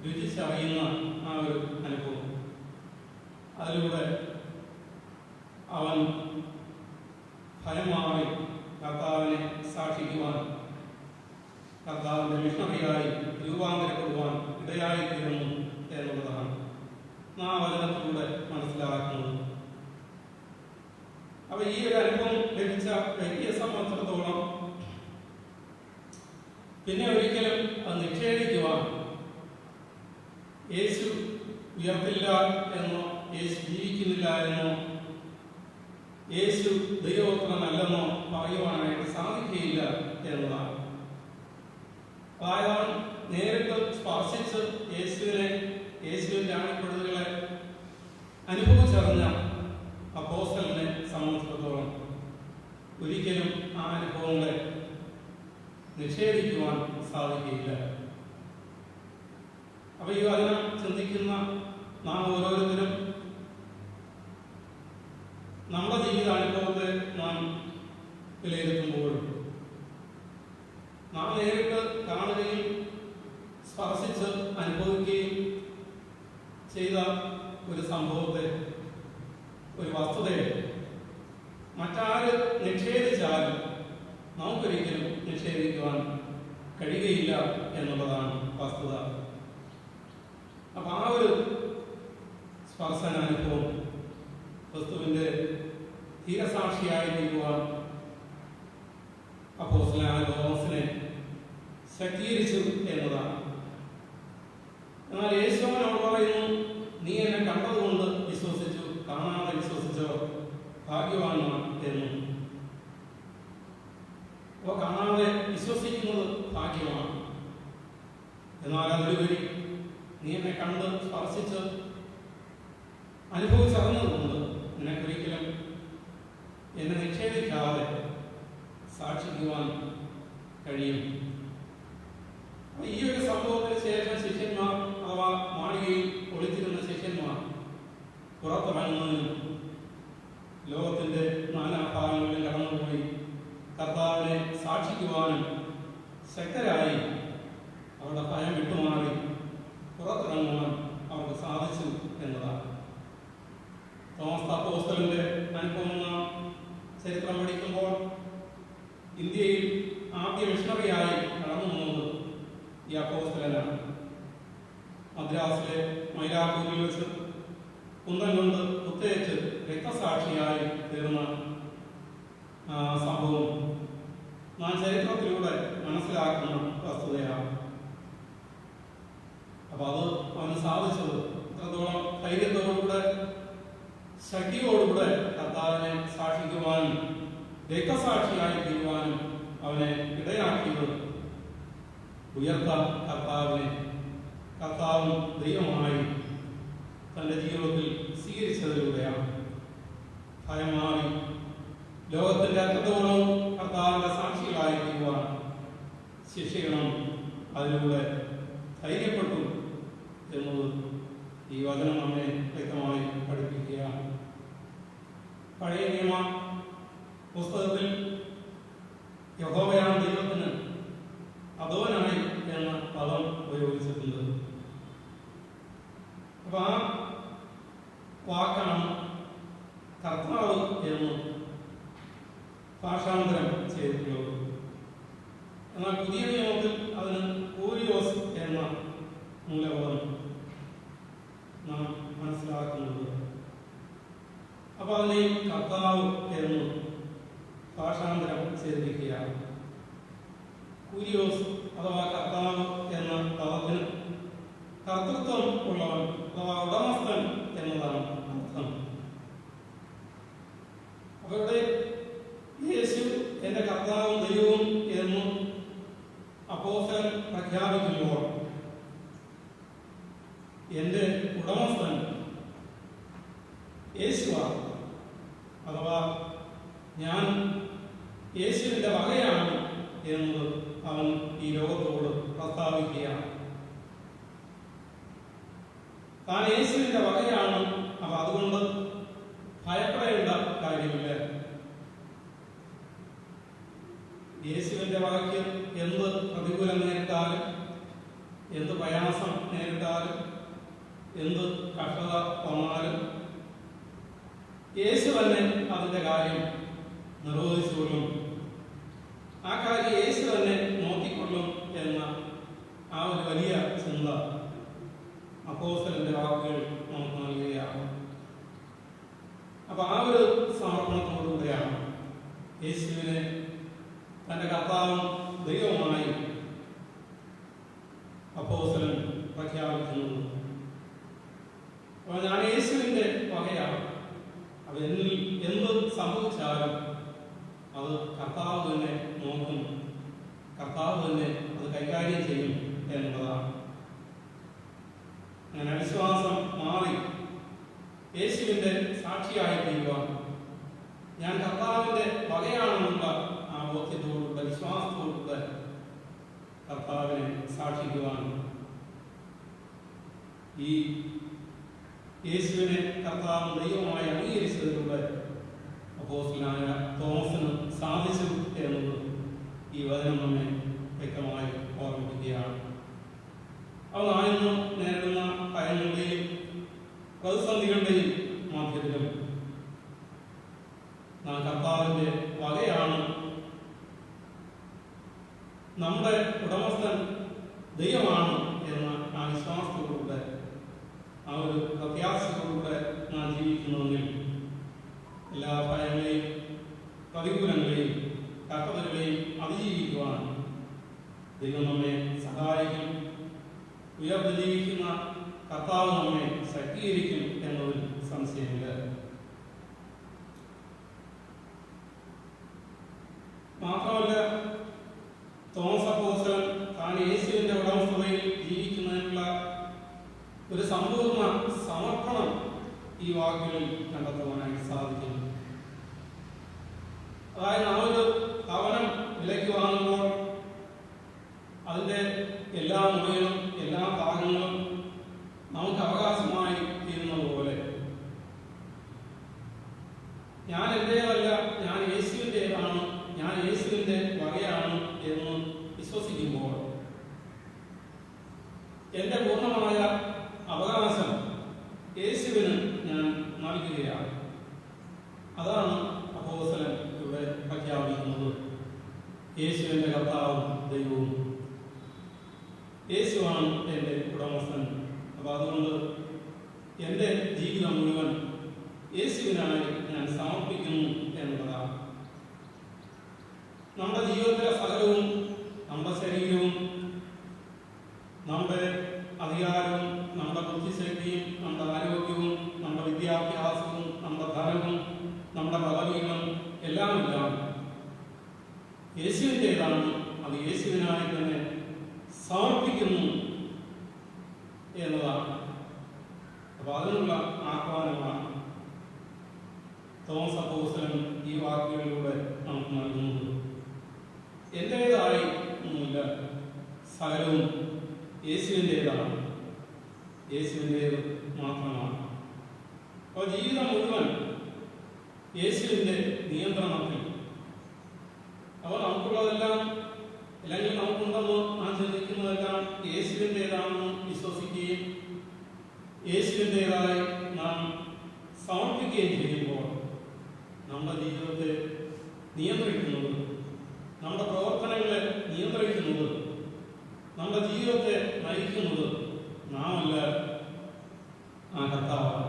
രുചിച്ചറിയുന്ന ആ ഒരു അനുഭവം, അതിലൂടെ അവൻ ഭയമാറി കർത്താവിനെ സാക്ഷിക്കുവാൻ, കർത്താവിന്റെ മിഷണറിയായി രൂപാന്തരപ്പെടുവാൻ ഇടയായിത്തീരുന്നു എന്നുള്ളതാണ് നാം വചനത്തിലൂടെ മനസ്സിലാക്കുന്നത്. പിന്നെ ഒരിക്കലും അത് നിഷേധിക്കുവാൻ യേശു ഉയർത്തില്ല എന്നോ യേശു ജീവിക്കുന്നില്ല എന്നോ യേശു ദൈവപുത്രനല്ലെന്നോ പറയുവാനായിട്ട് സാധിക്കുകയില്ല എന്നതാണ്. അതായത് അവൻ നേരിട്ട് സ്പർശിച്ച് യേശുവിന്റെ ആണിപ്പെടുതുകളെ അനുഭവിച്ചറിഞ്ഞ അപ്പോസ്തലനെ സംബന്ധിച്ചിടത്തോളം ഒരിക്കലും ആ അനുഭവങ്ങളെ നിഷേധിക്കുവാൻ സാധിക്കുകയില്ല. അപ്പൊ ഈ വചനം ചിന്തിക്കുന്ന നാം ഓരോരുത്തരും നമ്മുടെ ജീവിതാനുഭവത്തെ നാം വിലയിരുത്തുമ്പോൾ നാം നേരിട്ട് കാണുകയും സ്പർശിച്ച് അനുഭവിക്കുകയും ചെയ്ത ഒരു സംഭവത്തെ, ഒരു വസ്തുതയെ മറ്റാര് നിഷേധിച്ചാലും നമുക്കൊരിക്കലും നിഷേധിക്കുവാൻ കഴിയുകയില്ല എന്നുള്ളതാണ് വസ്തുത. അപ്പൊ ആ ഒരു സ്പർശനാനുഭവം ക്രിസ്തുവിന്റെ ധീരസാക്ഷിയായി തീരുവാൻ അപ്പോസ്തലനായ തോമസിനെ ശക്തീകരിച്ചു എന്നതാണ്. എന്നാൽ യേശുവിനോട് പറയുന്നു, നീ എന്നെ കണ്ടതുകൊണ്ട് വിശ്വസിച്ചു, കാണാതെ വിശ്വസിച്ചോ ഭാഗ്യവാനാണ് എന്ന്. അപ്പോൾ കാണാതെ വിശ്വസിക്കുന്നത് ഭാഗ്യമാണ്. എന്നാൽ അതിലുപരി നീ എന്നെ കണ്ട് സ്പർശിച്ച് അനുഭവിച്ചറിഞ്ഞതുകൊണ്ട് നിനക്കൊരിക്കലും എന്നെ നിഷേധിക്കാതെ സാക്ഷിക്കുവാൻ കഴിയും. ഈ ഒരു സംഭവത്തിന് ശേഷം ശിഷ്യന്മാർ, അഥവാ മാളികയിൽ ഒളിച്ചിരുന്ന ശിഷ്യന്മാർ പുറത്തിറങ്ങുന്നതിനും ലോകത്തിന്റെ നാനാഭാഗങ്ങളിൽ കടന്നുപോയി കർത്താവിനെ സാക്ഷിക്കുവാനും ശക്തരായി അവരുടെ ഭയം വിട്ടുമാറി പുറത്തിറങ്ങുവാൻ അവർക്ക് സാധിച്ചു എന്നതാണ്. തോമസ് അപ്പോസ്തലന്റെ അനുഭവം നാം ചരിത്രം പഠിക്കുമ്പോൾ ഇന്ത്യയിൽ ആദ്യ മിഷണറിയായി കടന്നു വന്നത് ഈ അപ്പോസ്തലനാണ്. മദ്രാസിലെ മൈലാപ്പൂരിൽ വെച്ച് കുന്തം കൊണ്ട് കുത്തേറ്റ് രക്തസാക്ഷിയായി തീർന്ന സംഭവം നാം ചരിത്രത്തിലൂടെ മനസ്സിലാക്കുന്ന വസ്തുതയാണ്. അപ്പൊ അത് അവന് സാധിച്ചത് എത്രത്തോളം ധൈര്യത്തോടുകൂടെ ശക്തിയോടുകൂടെ കർത്താവിനെ സാക്ഷിക്കുവാനും രക്തസാക്ഷിയായി തീരുവാനും അവനെ ഇടയാക്കിയത് ഉയർത്ത കർത്താവും ദൈവമായി തന്റെ ജീവിതത്തിൽ സ്വീകരിച്ചതിലൂടെയാണ്. ഭയം മാറി ലോകത്തിന്റെ അറ്റത്തോളം കർത്താവിന്റെ സാക്ഷികളായി തീരുവാൻ ശിഷ്യഗണം അതിലൂടെ ധൈര്യപ്പെട്ടു എന്നത് ഈ വചനം നമ്മെ വ്യക്തമായി പഠിപ്പിക്കുകയാണ്. പഴയ നിയമ പുസ്തകത്തിൽ യഹോവയാണ് ദൈവത്തിന് അദോനായി എന്ന പദം ഉപയോഗിച്ചിട്ടുണ്ട്. അപ്പൊ ആ വാക്കാണ് കർത്താവ് എന്ന് ഭാഷാന്തരം ചെയ്തിട്ടുള്ളത്. എന്നാൽ പുതിയ നിയമത്തിൽ അതിന് കൂരിയോസ് എന്ന മൂലപദം നാം മനസ്സിലാക്കുന്നത്. അപ്പൊ അതിനെ കർത്താവ് എന്ന് ഭാഷാന്തരം ചെയ്തിരിക്കുകയാണ്. കൂരിയോസ് അഥവാ കർത്താവ് എന്ന പദത്തിന് കർത്തൃത്വം ഉള്ളവൻ അഥവാ ഉടമസ്ഥൻ എന്നതാണ് അർത്ഥം. അപ്പൊ ഇവിടെ യേശു എന്റെ കർത്താവും ദൈവവും എന്ന് അപ്പോസ്തലൻ പ്രഖ്യാപിക്കുമ്പോൾ എന്റെ ഉടമസ്ഥൻ യേശുവാണ്. അഥവാ ഞാൻ യേശുവിന്റെ വകയാണ് എന്നത് അവൻ ഈ ലോകത്തോട് പ്രസ്താവിക്കുകയാണ്. താൻ യേശുവിന്റെ വകയാണ്. അപ്പൊ അതുകൊണ്ട് ഭയപ്പെടേണ്ട കാര്യമില്ല. യേശുവിന്റെ വകയ്ക്ക് എന്ത് പ്രതികൂലം നേരിട്ടാലും, എന്ത് പ്രയാസം നേരിട്ടാലും, എന്ത് കഷ്ടത വന്നാലും യേശു തന്നെ അതിന്റെ കാര്യം നിർവഹിച്ചുകൊള്ളും. ആ കാര്യം യേശു തന്നെ നോക്കിക്കൊള്ളും എന്ന ആ ഒരു വലിയ ചിന്ത അപ്പോസ്തലന്റെ വാക്കുകൾ നമുക്ക് നൽകുകയാണ്. അപ്പൊ ആ ഒരു സമർപ്പണത്തോടുകൂടിയാണ് യേശുവിനെ തന്റെ കർത്താവും ദൈവവുമായി പ്രഖ്യാപിക്കുന്നത്. അപ്പോൾ ഞാൻ യേശുവിൻ്റെ വകയാണ്. അത് എന്നിൽ എന്ത് സംഭവിച്ചാലും അത് കർത്താവ് തന്നെ നോക്കും, കർത്താവ് തന്നെ അത് കൈകാര്യം ചെയ്യും എന്നുള്ളതാണ്. അങ്ങനെ വിശ്വാസം മാറി യേശുവിൻ്റെ സാക്ഷിയായി തീരുവാൻ, ഞാൻ കർത്താവിൻ്റെ വകയാണെന്നുള്ള ആ ബോധ്യത്തോടുകൂടെ വിശ്വാസത്തോടുകൂടെ കർത്താവിനെ സാക്ഷിക്കുവാൻ, ഈ യേശുവിനെ കർത്താവ് ദൈവമായി അംഗീകരിച്ചതിലൂടെ അപ്പോസ്തലനായ തോമസിന് സാധിച്ചു എന്നത് ഈ വചനം നമ്മെ വ്യക്തമായി ഓർമ്മിപ്പിക്കുകയാണ്. അവ നാളിന്ന് നേരിടുന്ന ഭയങ്ങളുടെയും പ്രതിസന്ധികളുടെയും മധ്യത്തിലും നാം കർത്താവിൻ്റെ വകയാണ്, നമ്മുടെ ഉടമസ്ഥൻ ദൈവമാണ് എന്ന ആ വിശ്വാസത്തോടുകൂടെ, ആ ഒരു പ്രത്യാശയോടുകൂടെ നാം ജീവിക്കുന്നതെങ്കിൽ എല്ലാ ഭയങ്ങളെയും പ്രതികൂലങ്ങളെയും കഷ്ടതകളെയും അതിജീവിക്കുവാൻ ദൈവം നമ്മെ സഹായിക്കും. ഉയർന്നു ജീവിക്കുന്ന കർത്താവ് നമ്മെ ശക്തീകരിക്കും എന്നതിൽ സംശയമില്ല. മാത്രമല്ല, തോമസ് അപ്പോസ്തലൻ താൻ യേശുവിന്റെ ഉടമസ്ഥതയിൽ ജീവിക്കുന്നതിനുള്ള ഒരു സമ്പൂർണ്ണ സമർപ്പണം ഈ വാക്കുകളിൽ കണ്ടെത്തുവാനായിട്ട് സാധിക്കുന്നു. അതായത് നാം ഒരു ഭവനം വിലയ്ക്ക് വാങ്ങുമ്പോൾ അതിന്റെ എല്ലാ മുറികളും എല്ലാ ഭാഗങ്ങളും നമുക്ക് അവകാശമായി തീരുന്നത് പോലെ, ഞാൻ എന്റേതല്ല, ഞാൻ യേശുവിൻ്റെതാണ്, ഞാൻ യേശുവിന്റെ വകയാണ് എന്ന് വിശ്വസിക്കുമ്പോൾ എന്റെ പൂർണ്ണമായ അവകാശം യേശുവിന് ഞാൻ നൽകുകയാണ്. അതാണ് അപ്പോസ്തലൻ ഇവിടെ പ്രഖ്യാപിക്കുന്നത്. യേശുവിന്റെ കർത്താവും ദൈവവും, യേശുവാണ് എൻ്റെ ഉടമസ്ഥൻ. അപ്പൊ അതുകൊണ്ട് എൻ്റെ ജീവിതം മുഴുവൻ യേശുവിനായി ഞാൻ സമർപ്പിക്കുന്നു എന്നുള്ളതാണ്. നമ്മുടെ ജീവിതത്തിലെ സകലവും, നമ്മുടെ ശരീരവും, നമ്മുടെ അധികാരവും, നമ്മുടെ ബുദ്ധിശക്തിയും, നമ്മുടെ ആരോഗ്യവും, നമ്മുടെ വിദ്യാഭ്യാസവും, നമ്മുടെ ധനവും, നമ്മുടെ പദവികളും എല്ലാം യേശുവിൻ്റെതാണ്. അത് യേശുവിനായി തന്നെ സമർപ്പിക്കുന്നു എന്നതാണ്. അപ്പൊ അതിനുള്ള ആഹ്വാനമാണ് തോമസ് അപ്പോസ്തലൻ ഈ വാക്കുകളിലൂടെ നമുക്ക് നൽകുന്നത്. എന്റേതായി ഒന്നുമില്ല, സകലവും യേശുവിൻ്റെതാണ്, യേശുവിൻ്റേത് മാത്രമാണ്. അപ്പോൾ ജീവിതം മുഴുവൻ യേശുവിൻ്റെ നിയന്ത്രണത്തിൽ. അപ്പോൾ നമുക്കുള്ളതെല്ലാം, അല്ലെങ്കിൽ നമുക്കുണ്ടെന്ന് നാം ചിന്തിക്കുന്നതെല്ലാം യേശുവിൻ്റെതാണെന്ന് വിശ്വസിക്കുകയും യേശുവിൻ്റെതായി നാം സമർപ്പിക്കുകയും ചെയ്യുമ്പോൾ നമ്മുടെ ജീവിതത്തെ നിയന്ത്രിക്കുന്നത്, നമ്മുടെ പ്രവർത്തനങ്ങളെ നിയന്ത്രിക്കുന്നത്, നമ്മുടെ ജീവിതത്തെ നയിക്കുന്നത് നാമല്ല, ആ കർത്താവാണ്,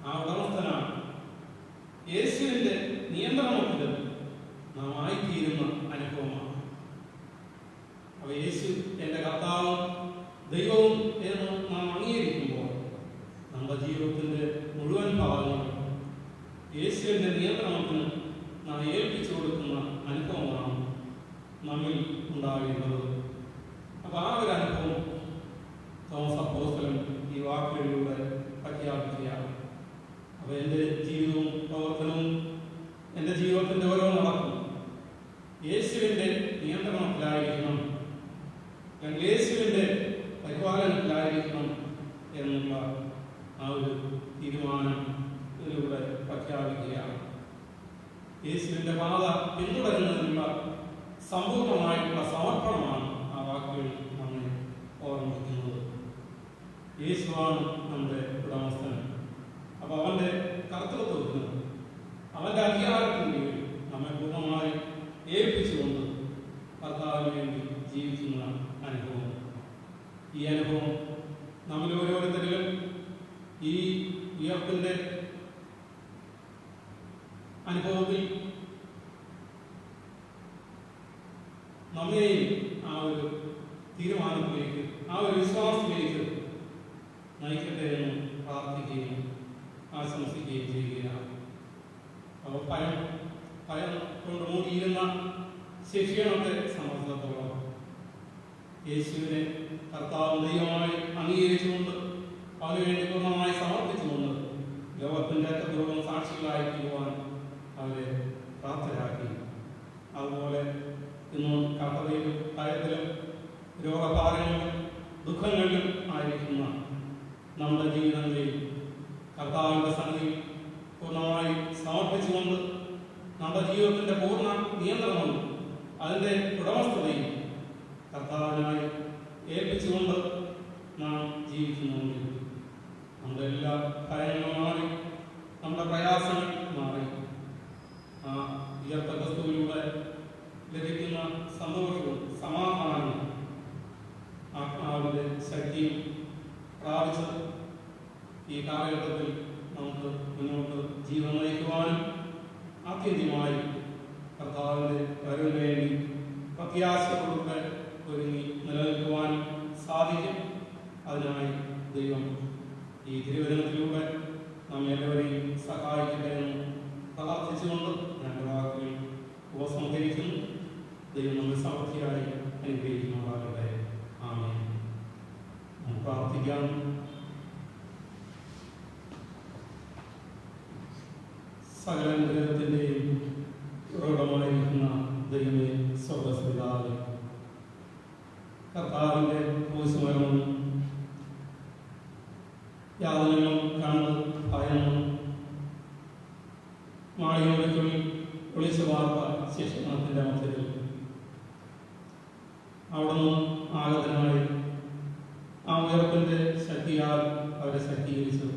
ആ ഉടമസ്ഥനാണ്. യേശുവിന്റെ നിയന്ത്രണത്തിൽ നാം ആയിത്തീരുന്ന അനുഭവമാണ്. അപ്പൊ യേശു എന്റെ കർത്താവും ദൈവവും എന്ന് നാം അംഗീകരിക്കുമ്പോൾ നമ്മുടെ ജീവിതത്തിന്റെ മുഴുവൻ ഭാഗങ്ങളും യേശുവിന്റെ നിയന്ത്രണത്തിന് നാം ഏൽപ്പിച്ചു കൊടുക്കുന്ന അനുഭവമാണ് നമ്മിൽ ഉണ്ടാകേണ്ടത്. അപ്പൊ ആ ഒരു അനുഭവം തോമസ് അപ്പോസ്തലൻ ഈ വാക്കുകളിലൂടെ പ്രഖ്യാപിക്കുകയാണ്. അപ്പൊ എൻ്റെ ജീവിതവും പ്രവർത്തനവും, എൻ്റെ ജീവിതത്തിന്റെ ഓരോ നടക്കും യേശുവിന്റെ നിയന്ത്രണത്തിലായിരിക്കണം, അല്ലെങ്കിൽ യേശുവിന്റെ പരിപാലനത്തിലായിരിക്കണം എന്നുള്ള ആ ഒരു തീരുമാനം ഇതിലൂടെ പ്രഖ്യാപിക്കുകയാണ്. യേശുവിന്റെ പാത പിന്തുടരുന്നതിനുള്ള സമ്പൂർണമായിട്ടുള്ള സമർപ്പണമാണ് ആ വാക്കുകൾ നമ്മെ ഓർമ്മിക്കുന്നത്. യേശുവാണ് നമ്മുടെ ഉടമസ്ഥൻ. അപ്പൊ അവന്റെ കർത്തൃത്വത്തിന്, അവന്റെ അധികാരത്തിന് നമ്മെ പൂർണ്ണമായി ഏൽപ്പിച്ചുകൊണ്ട് കർത്താവിന് വേണ്ടി ജീവിക്കുന്ന അനുഭവം. ഈ അനുഭവം നമ്മൾ ഓരോരുത്തരിലും ഈ ഉയർപ്പിന്റെ അനുഭവത്തിൽ നമ്മെയും ആ ഒരു തീരുമാനത്തിലേക്ക്, ആ ഒരു വിശ്വാസത്തിലേക്ക് പ്രാർത്ഥിക്കുകയും ആശംസിക്കുകയും ചെയ്യുകയാണ്. അപ്പോൾ ഭയം കൊണ്ട് മൂടിയിരുന്ന ശിക്ഷണത്തെ സംബന്ധിച്ചിടത്തോളം യേശുവിനെ കർത്താവ് ദൈവമായി അംഗീകരിച്ചുകൊണ്ട് അതിനുവേണ്ടി പൂർണ്ണമായി സമർപ്പിച്ചുകൊണ്ട് ലോകത്തിൻ്റെ അറ്റത്തോളം സാക്ഷികളായി തീരുവാൻ അവരെ പ്രാപ്തരാക്കി. അതുപോലെ ഇന്ന് കർത്തവ്യത്തിലും ഭയത്തിലും രോഗഭാരങ്ങളിലും ദുഃഖങ്ങളിലും ആയിരിക്കുന്ന നമ്മുടെ ജീവിതങ്ങളെയും കർത്താവിൻ്റെ സന്നിധിയിൽ പൂർണ്ണമായി സമർപ്പിച്ചുകൊണ്ട് നമ്മുടെ ജീവിതത്തിൻ്റെ പൂർണ്ണ നിയന്ത്രണവും അതിൻ്റെ ഉടമസ്ഥതയും കർത്താവിനായി ഏൽപ്പിച്ചുകൊണ്ട് നാം ജീവിക്കുന്നുണ്ട്. നമ്മുടെ എല്ലാ കാര്യങ്ങളും മാറി, നമ്മുടെ പ്രയാസങ്ങൾ മാറി, ആ ഉയർത്ത ക്രിസ്തുവിലൂടെ ലഭിക്കുന്ന സന്തോഷവും സമാധാനവും ആത്മാവിൻ്റെ ശക്തിയും പ്രാപിച്ച് ഈ കാലഘട്ടത്തിൽ നമുക്ക് മുന്നോട്ട് ജീവൻ നയിക്കുവാനും ആത്യന്തികമായി കർത്താവിൻ്റെ വരവിന് വേണ്ടി പ്രത്യാശയോടെ ഒരുങ്ങി നിലനിൽക്കുവാനും സാധിക്കും. അതിനായി ദൈവം ഈ തിരുവചനത്തിലൂടെ നമ്മെല്ലാവരെയും സഹായിക്കട്ടെ എന്ന് പ്രാർത്ഥിച്ചുകൊണ്ട് ഞാൻ വാക്കുകൾ ഉപസംഹരിക്കുന്നു. ദൈവം നമ്മെ സമൃദ്ധിയായി അനുഗ്രഹിക്കുമാറാകട്ടെ. ആമേൻ. പ്രാർത്ഥിക്കാം. സകല അനുഗ്രഹത്തിൻ്റെയും ഉറവിടമായിരിക്കുന്ന ദൈവമേ, സ്വർഗ്ഗപിതാവേ, കർത്താവിൻ്റെ ക്രൂശുമരണം യാതനകളും കണ്ട് ഭയന്നും മാളികയ്ക്കുള്ളിൽ ഒളിച്ചു വാർത്ത ശിക്ഷണത്തിൻ്റെ മധ്യത്തിൽ അവിടുന്ന് ആഗതനായി ആ ഉയർപ്പിൻ്റെ ശക്തിയാൽ അവരെ ശക്തീകരിച്ചു.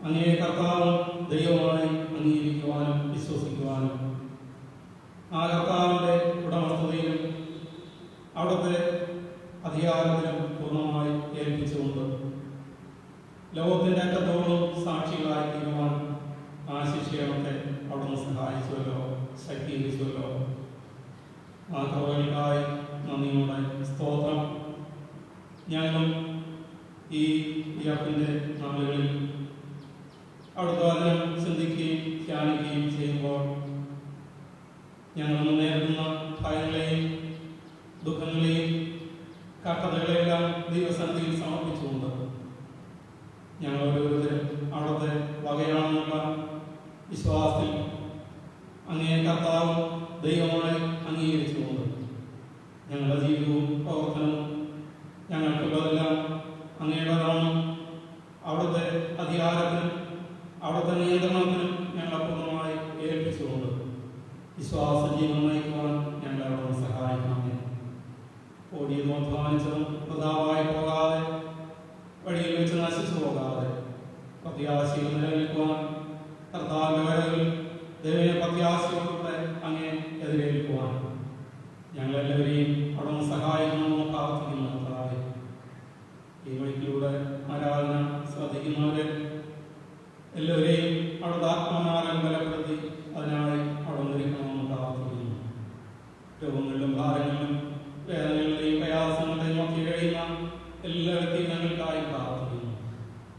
അങ്ങേ കർത്താവും ദൈവമായി അംഗീകരിക്കുവാനും വിശ്വസിക്കുവാനും ആ കർത്താവിൻ്റെ ഉടമസ്ഥതയിലും അവിടുത്തെ അധികാരത്തിലും പൂർണ്ണമായി ഏൽപ്പിച്ചുകൊണ്ട് ലോകത്തിൻ്റെ അറ്റത്തോളം സാക്ഷികളായി തീരുവാൻ ആ ശിക്ഷണത്തെ അവിടുന്ന് സഹായിച്ചുവല്ലോ, ശക്തീകരിച്ചുവല്ലോ. ആ കൃപകൾക്കായി നന്ദിയോടെ സ്തോത്രം. ഞങ്ങളും ഈ ഉയർപ്പിൻ്റെ നാളുകളിൽ അവിടുത്തെ വചനം ചിന്തിക്കുകയും ധ്യാനിക്കുകയും ചെയ്യുമ്പോൾ ഞങ്ങൾ നേരിടുന്ന ഭയങ്ങളെയും ദുഃഖങ്ങളെയും കഷ്ടതകളെല്ലാം ദൈവസന്നിധിയിൽ സമർപ്പിച്ചുകൊണ്ട് ഞങ്ങൾ ഓരോരുത്തരും അവിടുത്തെ വകയാണെന്നുള്ള വിശ്വാസത്തിൽ അങ്ങേ കർത്താവ് ദൈവമായി അംഗീകരിച്ചുകൊണ്ട് ഞങ്ങളുടെ ജീവിതവും പ്രവർത്തനവും ഞങ്ങൾക്കുള്ളതെല്ലാം അങ്ങയുടേതാണ്. അവിടുത്തെ അധികാരത്തിനും അവിടുത്തെ നിയന്ത്രണത്തിനും ഞങ്ങളെ പൂർണ്ണമായി ഏൽപ്പിച്ചുകൊണ്ട് വിശ്വാസ ജീവിതം നയിക്കുവാൻ ഞങ്ങളെ അവിടുന്ന് സഹായിക്കണമേ. ഓടിയതും അധ്വാനിച്ചതും വൃഥാവായി പോകാതെ, വഴിയിൽ വെച്ച് നശിച്ചു പോകാതെ പ്രത്യാശയിൽ നിലനിൽക്കുവാൻ കർത്താവിൻ്റെ വരവിൽ ദൈവീയ പ്രത്യാശയോടെ അങ്ങേ എതിരേൽക്കുവാൻ ഞങ്ങളെല്ലാവരെയും അവിടുന്ന് സഹായിക്കണമെന്ന് പ്രാർത്ഥിക്കുന്നു. കർത്താവേ, ഈ വഴിക്കിലൂടെ ആരാധന ശ്രദ്ധിക്കുന്നവരെ എല്ലാവരെയും അവിടുത്തെ ആത്മാനാരം ബലപ്പെടുത്തി അതിനായി അവിടെ നിൽക്കണമെന്ന് പ്രാർത്ഥിക്കുന്നു. രോഗങ്ങളിലും ഭാരങ്ങളിലും വേദനകളുടെയും പ്രയാസങ്ങളുടെയും ഒക്കെ കഴിയുന്ന എല്ലാവരുടെയും ഞങ്ങൾക്കായി പ്രാർത്ഥിക്കുന്നു.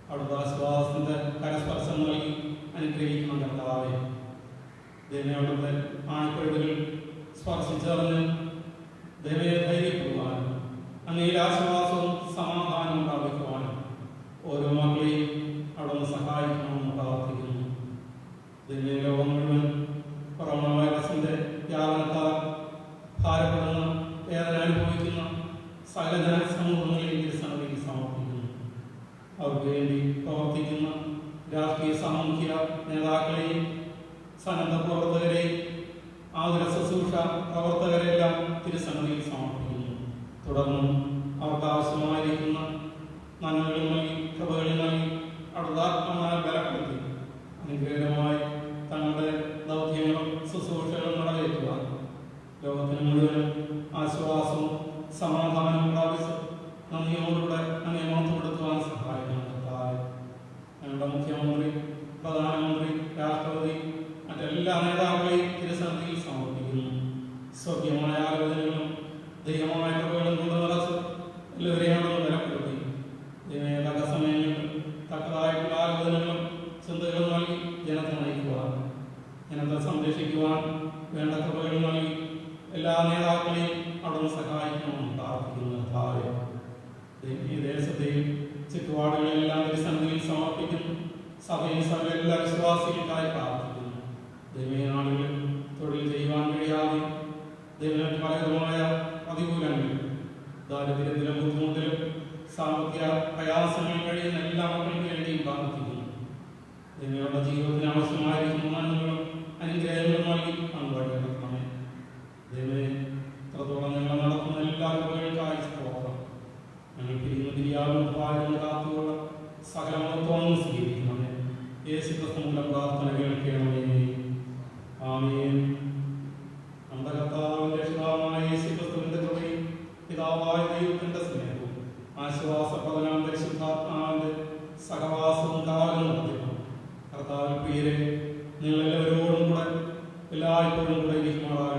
അവിടുത്തെ ആശ്വാസത്തിന്റെ കരസ്പർശം നൽകി അനുഗ്രഹിക്കണം കർത്താവേ. ദൈവമേ, അവിടുത്തെ ആൺപെടുകൾ സ്പർശിച്ചറിഞ്ഞ് ദൈവയെ ധൈര്യപ്പെടുവാനും അങ്ങയിൽ ആശ്വാസവും സമാധാനവും പ്രാപിക്കുവാനും ഓരോ മക്കളെയും അവിടുന്ന് സഹായിക്കണമെന്ന് പ്രാർത്ഥിക്കുന്നു. ദൈവമേ, ലോകം മുഴുവൻ കൊറോണ വൈറസിന്റെ വ്യാപനത്താൽ ഭാരപ്പെടുന്ന വേദന അനുഭവിക്കുന്ന സകല ജനസമൂഹങ്ങളെയും തിരുസന്നിധിയിൽ സമർപ്പിക്കുന്നു. അവർക്ക് വേണ്ടി പ്രവർത്തിക്കുന്ന രാഷ്ട്രീയ സാമൂഹ്യ നേതാക്കളെയും സന്നദ്ധ പ്രവർത്തകരെയും ആതുര ശുശ്രൂഷ പ്രവർത്തകരെല്ലാം തിരുസന്നിധിയിൽ സമർപ്പിക്കുന്നു. തുടർന്നും അവർക്ക് ആവശ്യമായിരിക്കുന്ന നന്മകൾ നൽകി കൃപകൾ നൽകി അവിടുത്തെ ആത്മാവിനെ ബലപ്പെടുത്തി അനുഗ്രഹമായി തങ്ങളുടെ ദൗത്യങ്ങളും ശുശ്രൂഷകളും നിറവേറ്റുവാൻ ലോകത്തിന് മുഴുവനും ആശ്വാസവും സമാധാനവും പ്രാപിച്ച് നന്ദിയോടുകൂടെ അങ്ങേ മഹത്വപ്പെടുത്തുവാൻ സഹായിക്കണം കർത്താവേ. ഞങ്ങളുടെ മുഖ്യമന്ത്രി, പ്രധാനമന്ത്രി, രാഷ്ട്രപതി, മറ്റെല്ലാ നേതാക്കളെയും തിരുസന്നിധിയിൽ സമർപ്പിക്കുന്നു. സ്വർഗീയമായ ആലോചനകളും ദൈവമായ കൃപകളും കൊണ്ട് നിറച്ച് എല്ലാവരെയും ബലപ്പെടുത്തി തക്ക സമയങ്ങളിൽ തക്ക ജനത്തെ സംരക്ഷിക്കുവാൻ വേണ്ട കൃപകൾ നൽകി എല്ലാ നേതാക്കളെയും അവിടുന്ന് സഹായിക്കണമെന്ന് പ്രാർത്ഥിക്കുന്നു. കർത്താവേ, ഈ ദേശത്തെയും ചുറ്റുപാടുകളെല്ലാം സന്നിധിയിൽ സമർപ്പിക്കുന്നു. സഭയും സഭ എല്ലാ വിശ്വാസികൾക്കായി പ്രാർത്ഥിക്കുന്നു. ദൈവീയ നാടുകളിൽ തൊഴിൽ ചെയ്യുവാൻ കഴിയാതെ ദൈവത്തിന് പലവിധമായ പ്രതികൂലങ്ങളിൽ ദാരിദ്ര്യത്തിലും ബുദ്ധിമുട്ടിലും സാമ്പത്തിക പ്രയാസങ്ങൾ കഴിയുന്ന എല്ലാ മക്കൾക്ക് വേണ്ടിയും പ്രാർത്ഥിക്കുന്നു. ദൈവങ്ങളുടെ ജീവിതത്തിന് ആവശ്യമായിരിക്കുന്ന നന്മകളും അനുഗ്രഹങ്ങളും നൽകി പങ്കുവയ്ക്കണമേ. ദൈവമേ, ഇത്രത്തോളം ഞങ്ങൾ നടത്തുന്ന എല്ലാ കൃപകൾക്കായി സ്തോത്രം. ഞങ്ങൾ പിരിയാനും കാത്തുള്ള സകല മഹത്വവും സ്വീകരിക്കണമേ. യേശുക്രിസ്തുവിന്റെ പ്രാർത്ഥന കേൾക്കണമേ. ആമേൻ. നമ്മുടെ കർത്താവും രക്ഷിതാവായ യേശുക്രിസ്തുവിന്റെ കൃപയും പിതാവായ ദൈവത്തിന്റെ സ്നേഹവും ആശ്വാസപ്രദനാം പരിശുദ്ധാത്മാവിന്റെ സഹവാസവും കാലം കർത്താവിൽ പ്രിയരെ, നിങ്ങളെല്ലാവരോടും കൂടെ എല്ലായ്പ്പോഴും കൂടെ ഇരിക്കുമാറാകട്ടെ.